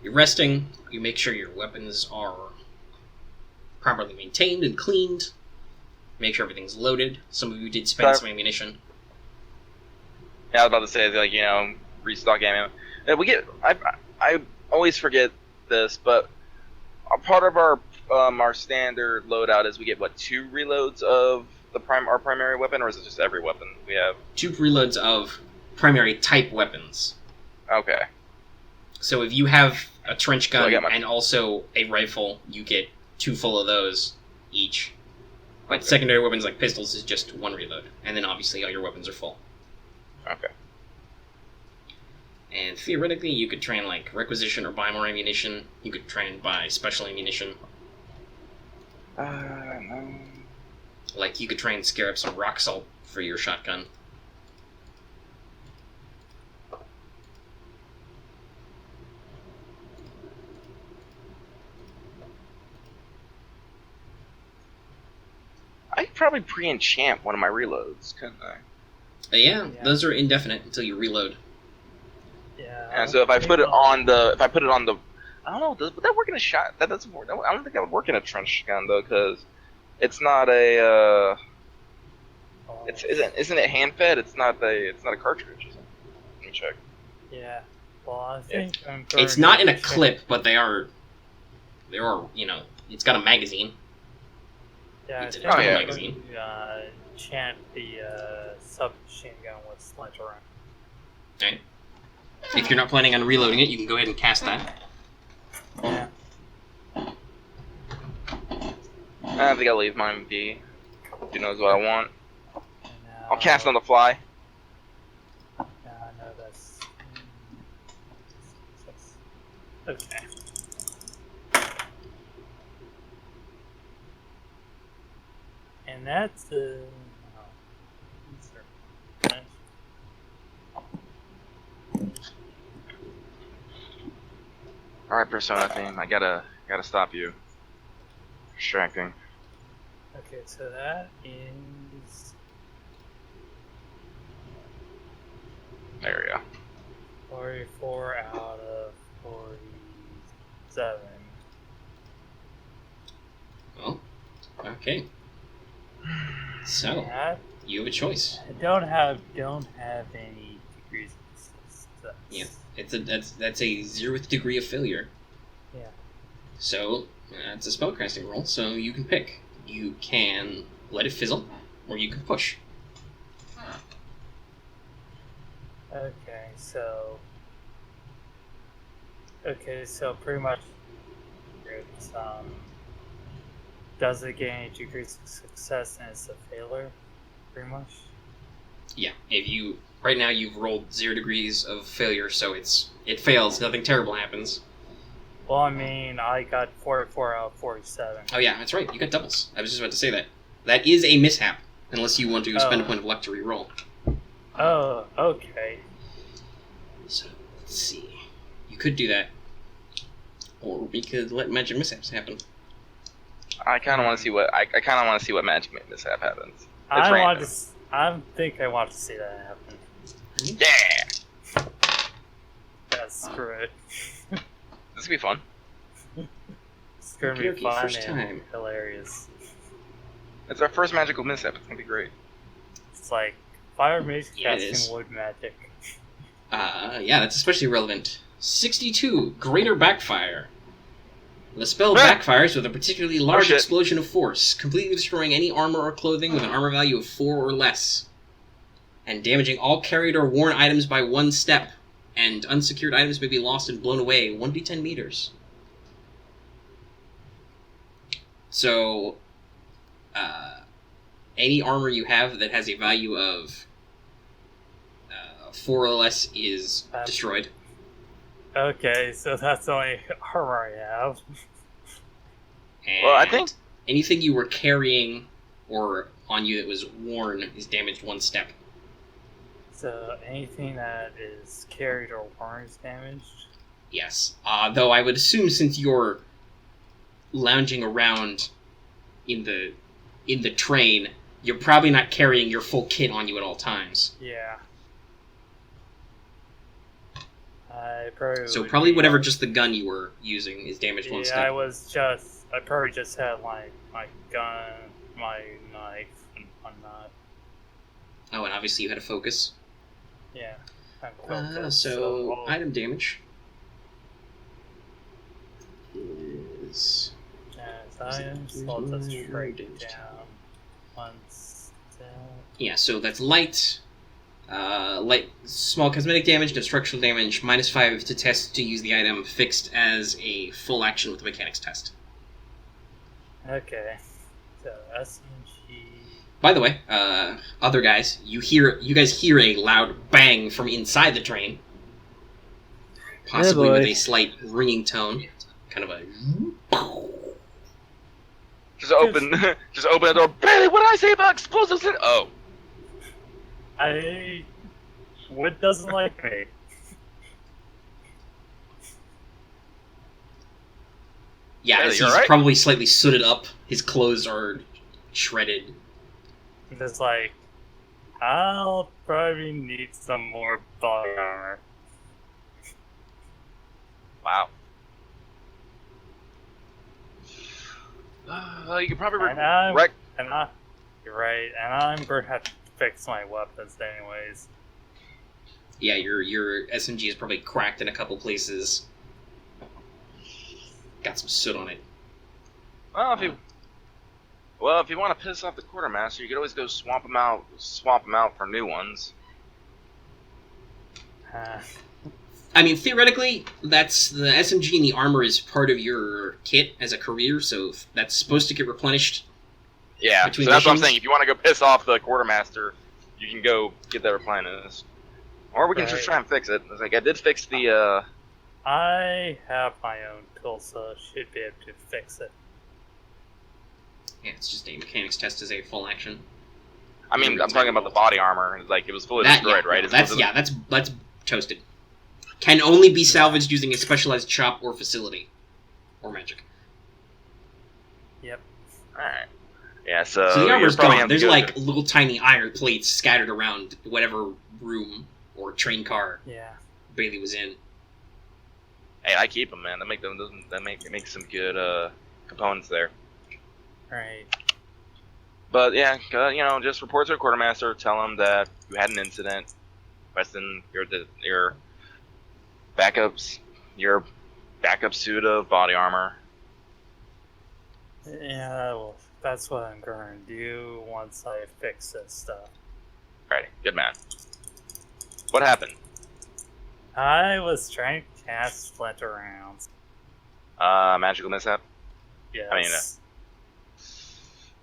You're resting. You make sure your weapons are properly maintained and cleaned. Make sure everything's loaded. Some of you did spend some ammunition. Yeah, I was about to say, restock ammo. I always forget this, but a part of our standard loadout is we get, 2 reloads of our primary weapon, or is it just every weapon we have? 2 reloads of primary type weapons. Okay. So if you have a trench gun So and also a rifle, you get 2 full of those each. But Okay. secondary weapons like pistols is just 1 reload. And then obviously all your weapons are full. Okay. And theoretically, you could try and requisition or buy more ammunition. You could try and buy special ammunition. No. Like, you could try and scare up some rock salt for your shotgun. I could probably pre-enchant one of my reloads, couldn't I? Yeah, those are indefinite until you reload. Yeah. And so if I put it on the, I don't know, would that work in a shot? That doesn't work. I don't think that would work in a trench gun though, because it's not a, isn't it hand fed? It's not a cartridge. Is it? Let me check. Yeah. Well, I think It's not in a clip, but they are, it's got a magazine. Yeah, It's an internal magazine. Chant the submachine gun with splinter round. Right. If you're not planning on reloading it, you can go ahead and cast that. Yeah. I think I'll leave mine be. Who knows what I want? And now, I'll cast on the fly. I know that's. Okay. And that's the. Alright, Persona theme. I gotta stop you. Distracting. Okay, so that is There we go. 44 out of 47. Well, okay. So, That, you have a choice. I don't have any degrees of success. Yeah. That's a 0th degree of failure. Yeah. So, it's a spellcasting roll, so you can pick. You can let it fizzle, or you can push. Okay, so pretty much it's, does it get any degrees of success and it's a failure, pretty much? Yeah, right now you've rolled 0 degrees of failure, so it fails, nothing terrible happens. Well, I mean, I got 44 out of 47. Oh yeah, that's right, you got doubles. I was just about to say that. That is a mishap, unless you want to spend a point of luck to reroll. Oh, okay. So, let's see. You could do that. Or we could let magic mishaps happen. I kind of want to see what magic mishap happens. I think I want to see that happen. Yeah, Yeah, screw it. this will be fun. It's gonna Okay, be fun first and time. hilarious. It's our first magical mishap. It's gonna be great. It's like fire mage Yeah, it is. casting wood magic. Yeah, that's especially relevant. 62, Greater Backfire. The spell backfires with a particularly large shit. explosion of force, completely destroying any armor or clothing with an armor value of 4 or less, and damaging all carried or worn items by 1 step, and unsecured items may be lost and blown away 1d10 meters. So, any armor you have that has a value of 4 or less is destroyed. Okay, so that's the only armor I have. And Well, I think anything you were carrying or on you that was worn is damaged 1 step. So anything that is carried or worn is damaged? Yes. Though I would assume since you're lounging around in the train, you're probably not carrying your full kit on you at all times. Yeah. I probably So would probably be- whatever just the gun you were using is damaged 1 Yeah, step. I probably just had my gun, my knife, and whatnot. Oh, and obviously you had a focus. Yeah. I'm focused, So item damage is... as items, I'll just break it down once. Yeah, so that's light, small cosmetic damage, no structural damage, -5 to test to use the item, fixed as a full action with the mechanics test. Okay. So SMG. By the way, other guys, you guys hear a loud bang from inside the train, possibly boy. with a slight ringing tone, kind of a. just open the door. Bailey, what did I say about explosives? Oh, Wood doesn't like me. Yeah, Really, as you he's alright? probably slightly sooted up. His clothes are shredded. Just like, I'll probably need some more body armor. wow. You could probably And I'm, wreck. you're right, and I'm going to have to fix my weapons anyways. Yeah, your SMG is probably cracked in a couple places. Got some soot on it. Well, if you want to piss off the quartermaster, you could always go swap them out for new ones. I mean, theoretically, that's the SMG and the armor is part of your kit as a career, so that's supposed to get replenished. Yeah, Between so that's what I'm missions? saying. If you want to go piss off the quartermaster, you can go get that replenished. Or we can just Right. try and fix it. It's like I did fix the. I have my own tool, so I should be able to fix it. Yeah, it's just a mechanics test as a full action. I mean, I'm talking about the body armor. Like it was fully That, destroyed, yeah, right? that's toasted. Can only be salvaged using a specialized shop or facility. Or magic. Yep. Alright. Yeah, so. So the you're armor's probably gone. have to There's go like to- little tiny iron plates scattered around whatever room or train car Yeah. Bailey was in. Hey, I keep them, man. That make some good components there. Right. But yeah, just report to the quartermaster. Tell him that you had an incident. Requesting your your backup suit of body armor. Yeah, well, that's what I'm going to do once I fix this stuff. Alrighty, good man. What happened? I was trying to cast splinter rounds. Magical mishap. Yes. I mean,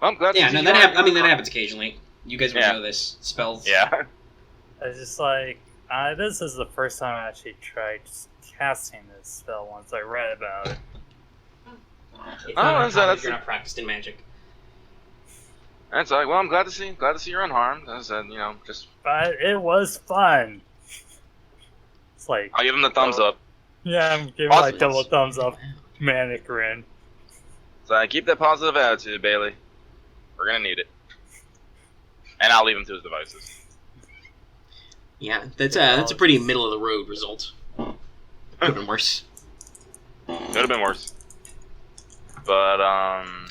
Well, I'm glad. to Yeah, see no, you that are- happens. I mean, that happens occasionally. You guys would Yeah. know this. Spells. Yeah. I was just like, this is the first time I actually tried casting this spell once I read about it. It's Oh, not that's- uncommon that's- if you're not practiced in magic. That's all right. Well, I'm glad to see you're unharmed. As I said, just But it was fun. It's like, I'll give him the thumbs up. yeah, I'm giving Awesome. my double thumbs up, manic grin. So keep that positive attitude, Bailey. We're gonna need it. And I'll leave him to his devices. Yeah, that's a pretty middle of the road result. Could have been worse. Could have been worse. But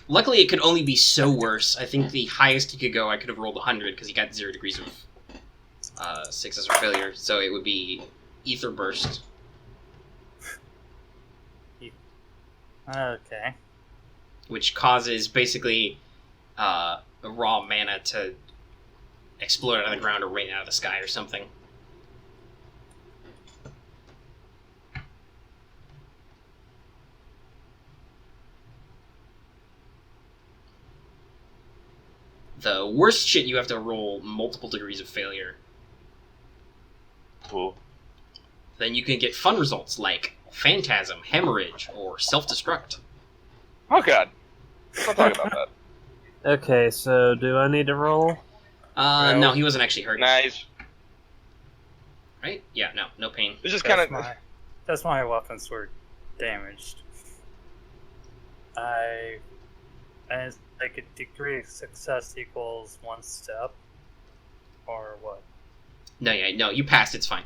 Luckily, it could only be so worse. I think the highest he could go, I could have rolled 100 because he got 0 degrees of success or failure. So it would be Ether Burst. Okay. Which causes basically a raw mana to explode out of the ground or rain out of the sky or something. The worst shit, you have to roll multiple degrees of failure. Cool. Then you can get fun results like phantasm, hemorrhage, or self-destruct. Oh god. Let's not talk about that. Okay, so do I need to roll? No, he wasn't actually hurt. Nice. Right? Yeah, no pain. It's just kind of. That's my weapons were damaged. And it's like a degree of success equals 1 step, or what? No, you passed. It's fine.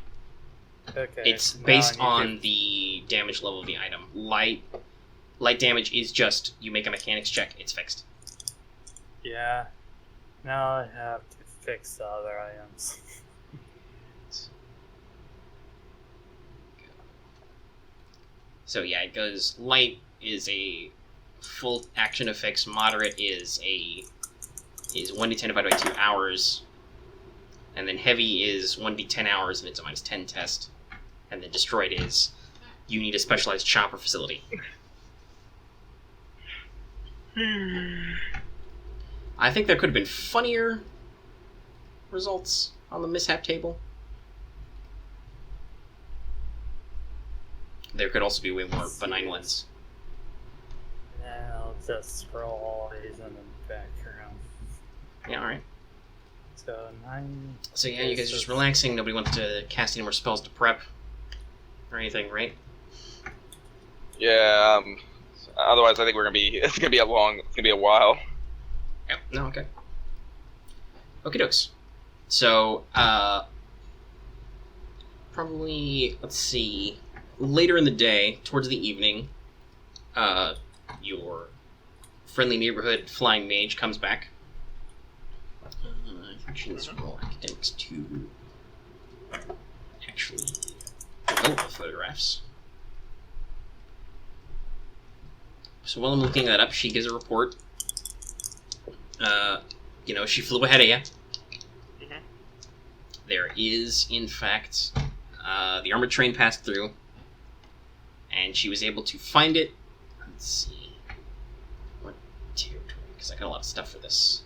Okay. It's based on the damage level of the item. Light damage is just you make a mechanics check. It's fixed. Yeah. Now I have to fix the other items. So yeah, it goes light is a full action affix, moderate is 1d10 divided by 2 hours, and then heavy is 1d10 hours and it's a -10 test, and then destroyed is you need a specialized chopper facility. I think there could have been funnier results on the mishap table. There could also be way more benign ones. Yeah, I'll just scroll all these in the background. Yeah, alright. So 9. So yeah, you guys are just relaxing. Nobody wants to cast any more spells to prep or anything, right? Yeah. Otherwise, I think it's gonna be a while. Yeah. No. Okay. Okie dokes. So probably let's see. Later in the day, towards the evening, your friendly neighborhood flying mage comes back. Actually, let's roll academics to actually develop the photographs. So while I'm looking that up, she gives a report. She flew ahead of you. Mm-hmm. There is, in fact, the armored train passed through. And she was able to find it. Let's see. What territory? Because I got a lot of stuff for this.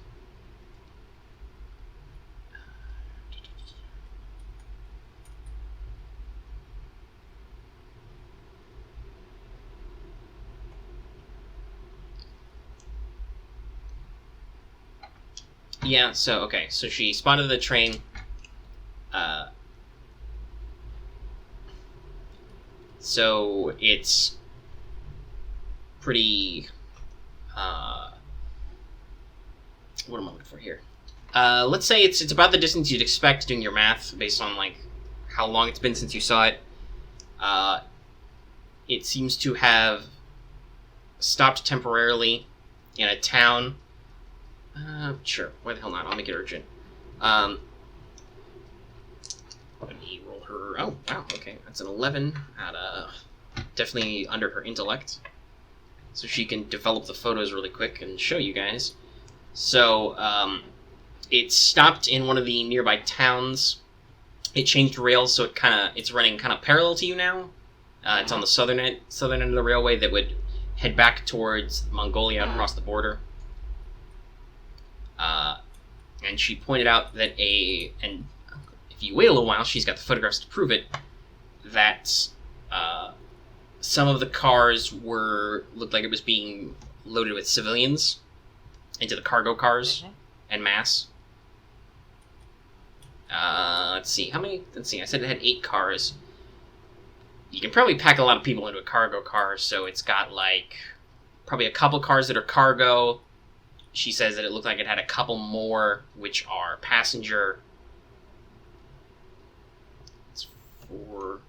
Yeah, so she spotted the train. So it's pretty, what am I looking for here? Let's say it's about the distance you'd expect doing your math based on, like, how long it's been since you saw it. It seems to have stopped temporarily in a town. Sure, why the hell not? I'll make it urgent. Let me roll her. Oh, wow, okay. That's an 11 out of definitely under her intellect. So she can develop the photos really quick and show you guys. So, it stopped in one of the nearby towns. It changed rails, so it's running kind of parallel to you now. It's on the southern end of the railway that would head back towards Mongolia across the border. And she pointed out that and if you wait a little while, she's got the photographs to prove it, that some of the cars looked like it was being loaded with civilians into the cargo cars en masse. Let's see, how many? Let's see, I said it had 8 cars. You can probably pack a lot of people into a cargo car, so it's got, like, probably a couple cars that are cargo. She says that it looked like it had a couple more, which are passenger. It's 4.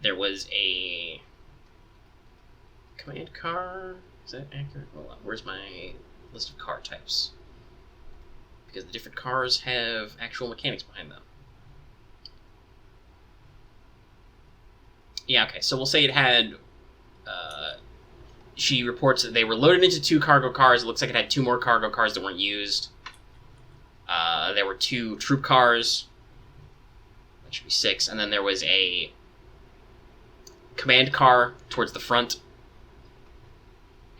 There was a command car. Is that accurate? Hold on. Where's my list of car types? Because the different cars have actual mechanics behind them. Yeah, okay. So we'll say it had... she reports that they were loaded into 2 cargo cars. It looks like it had 2 more cargo cars that weren't used. There were 2 troop cars. That should be 6. And then there was a command car towards the front.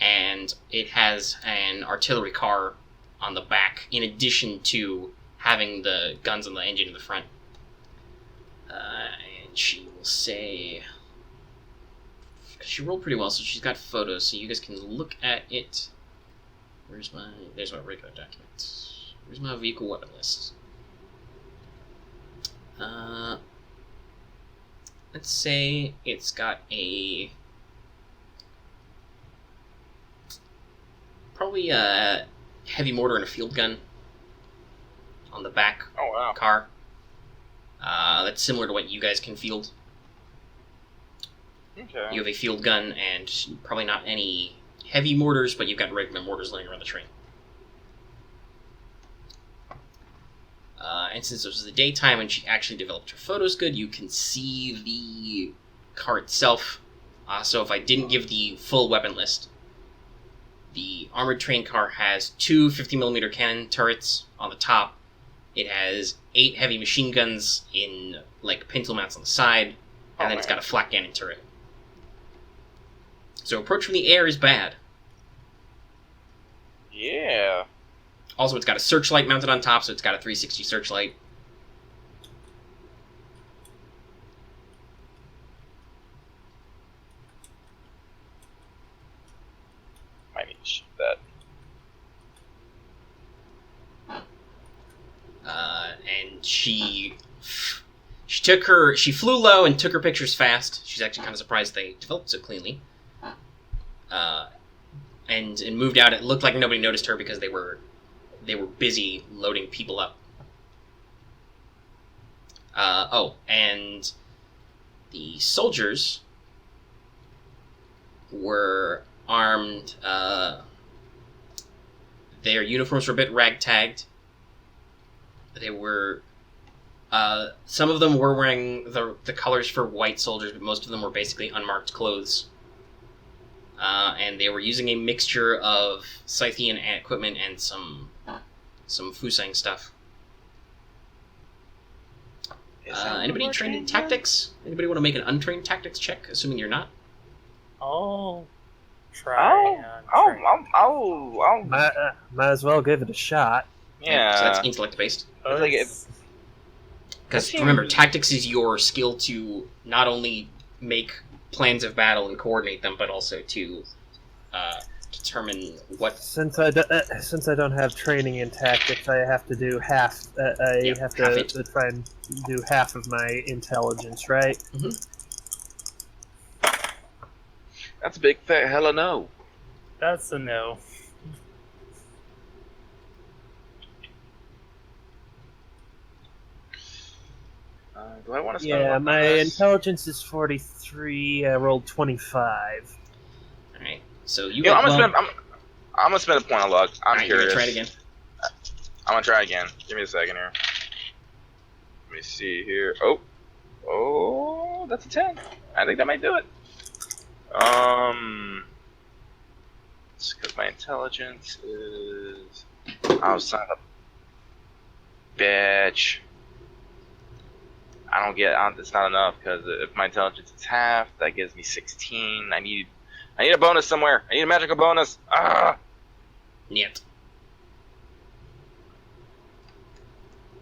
and it has an artillery car on the back, in addition to having the guns on the engine in the front. And she will say... She rolled pretty well, so she's got photos, so you guys can look at it. There's my regular document. Where's my vehicle weapon list? Let's say it's got probably a heavy mortar and a field gun on the back car. That's similar to what you guys can field. Okay. You have a field gun and probably not any heavy mortars, but you've got regular mortars laying around the train. And since it was the daytime and she actually developed her photos good, you can see the car itself. So if I didn't give the full weapon list, the armored train car has 2 50mm cannon turrets on the top. It has 8 heavy machine guns in like pintle mounts on the side, and then it's got a flak cannon turret. So approach from the air is bad. Yeah. Also, it's got a searchlight mounted on top, so it's got a 360 searchlight. Might need to shoot that. And she flew low and took her pictures fast. She's actually kind of surprised they developed so cleanly. And moved out. It looked like nobody noticed her because they were busy loading people up. And the soldiers were armed. Their uniforms were a bit ragtagged. They were... some of them were wearing the colors for white soldiers, but most of them were basically unmarked clothes. And they were using a mixture of Scythian equipment and some Fusang stuff. Anybody trained in tactics? Anybody want to make an untrained tactics check, assuming you're not? I'll try. Might as well give it a shot. Yeah. So that's intellect based. It's Because remember, tactics is your skill to not only make plans of battle and coordinate them, but also to determine what. Since I don't have training in tactics, I have to do half. I have to try and do half of my intelligence, right? Mm-hmm. That's a big fat hella no. That's a no. Do I want to spend Yeah, my intelligence is 43. I rolled 25. All right. So I'm gonna spend a point of luck. I'm curious. Try it again. I'm gonna try again. Give me a second here. Let me see here. Oh, that's a 10. I think that might do it. It's because my intelligence is. Oh, son of a bitch. It's not enough because if my intelligence is half, that gives me 16. I need a bonus somewhere. I need a magical bonus. Niet.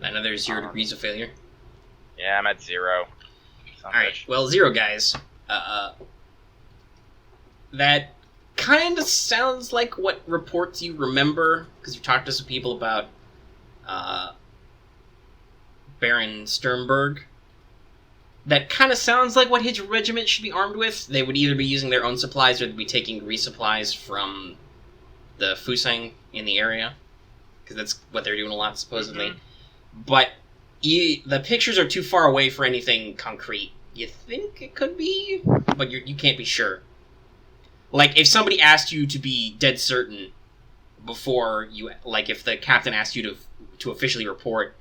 Another 0 degrees of failure. Yeah, I'm at 0. Alright, well, 0 guys. That kind of sounds like what reports you remember, because you talked to some people about Baron Sternberg. That kind of sounds like what his regiment should be armed with. They would either be using their own supplies or they'd be taking resupplies from the Fusang in the area, because that's what they're doing a lot, supposedly. Mm-hmm. But the pictures are too far away for anything concrete. You think it could be, but you can't be sure. Like, if somebody asked you to be dead certain before you... Like, if the captain asked you to officially report,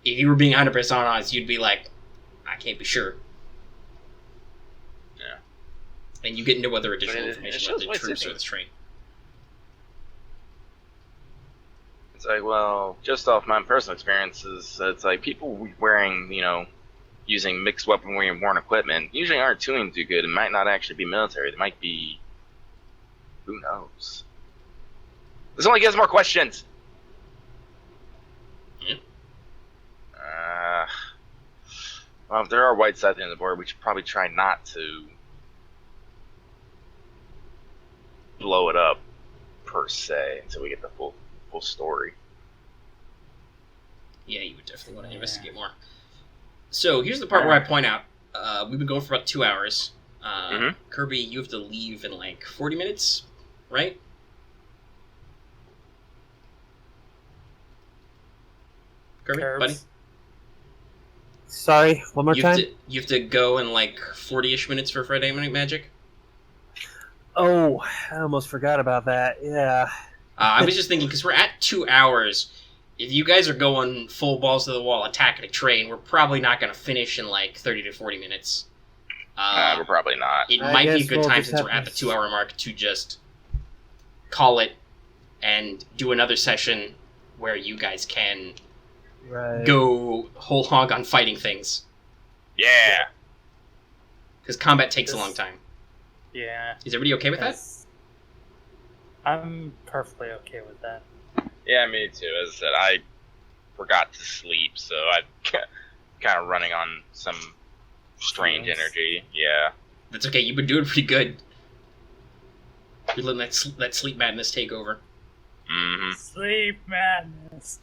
if you were being 100% honest, you'd be like, I can't be sure. Yeah. And you get into other additional information about the troops or this train. It's like, well, just off my personal experiences, it's like people wearing, using mixed weaponry and worn equipment usually aren't tuning too good and might not actually be military. They might be Who knows? This only gives more questions. Yeah. Well, if there are white Scythians on the board, we should probably try not to blow it up per se until we get the full story. Yeah, you would definitely want to investigate more. So here's the part where I point out, we've been going for about 2 hours. Kirby, you have to leave in like 40 minutes, right? Kirby, Curbs. buddy? Sorry, one more time. You have to go in like 40-ish minutes for Friday Night Magic? Oh, I almost forgot about that. Yeah. I was just thinking, because we're at 2 hours, if you guys are going full balls to the wall attacking a train, we're probably not going to finish in like 30 to 40 minutes. We're probably not. It I might be a guess good we'll time just since have we're at to the 2 hour mark to just call it and do another session where you guys can Right. go whole hog on fighting things. Yeah. Because combat takes a long time. Yeah. Is everybody okay with that? Yes. I'm perfectly okay with that. Yeah, me too. As I said, I forgot to sleep, so I'm kind of running on some strange Yes. energy. Yeah. That's okay, you've been doing pretty good. You're letting that sleep madness take over. Mm-hmm. Sleep madness.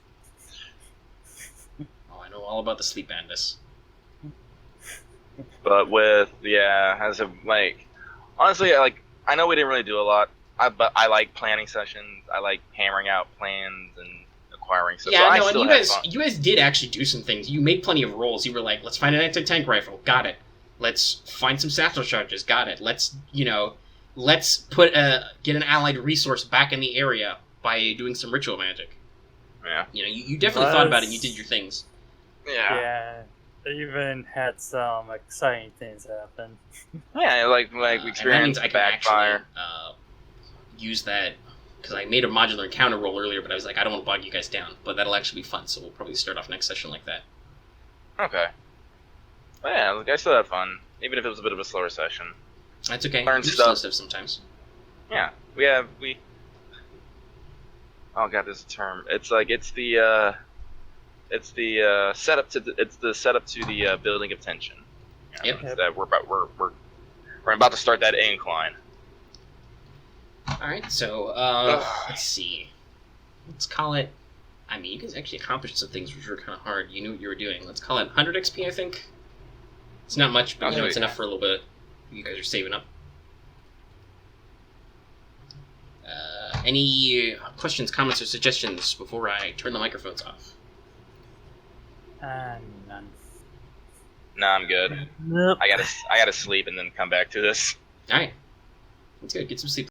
Oh, I know all about the sleep madness. But with as of like, honestly, I know we didn't really do a lot. But I like planning sessions. I like hammering out plans and acquiring stuff. Yeah, so no, I and still had fun. you guys did actually do some things. You made plenty of rolls. You were like, let's find an anti-tank rifle. Got it. Let's find some satchel charges. Got it. Let's put get an allied resource back in the area by doing some ritual magic. Yeah. You definitely thought about it and you did your things. Yeah. They even had some exciting things happen. Yeah, like we And that means experienced I can backfire. actually use that, because I made a modular encounter roll earlier, but I was like, I don't want to bog you guys down. But that'll actually be fun, so we'll probably start off next session like that. Okay. But yeah, like, I still had fun, even if it was a bit of a slower session. That's okay. Learn We do stuff. slow stuff sometimes. Yeah, we. Oh god, there's a term. It's the setup to the building of tension. Yep. It's that we're about to start that incline. Alright, so, let's see. Let's call it... I mean, you guys actually accomplished some things which were kind of hard. You knew what you were doing. Let's call it 100 XP, I think. It's not much, but it's enough for a little bit. You guys are saving up. Any questions, comments, or suggestions before I turn the microphones off? None. Nah, I'm good. Nope. I gotta sleep and then come back to this. Alright. That's good. Get some sleep.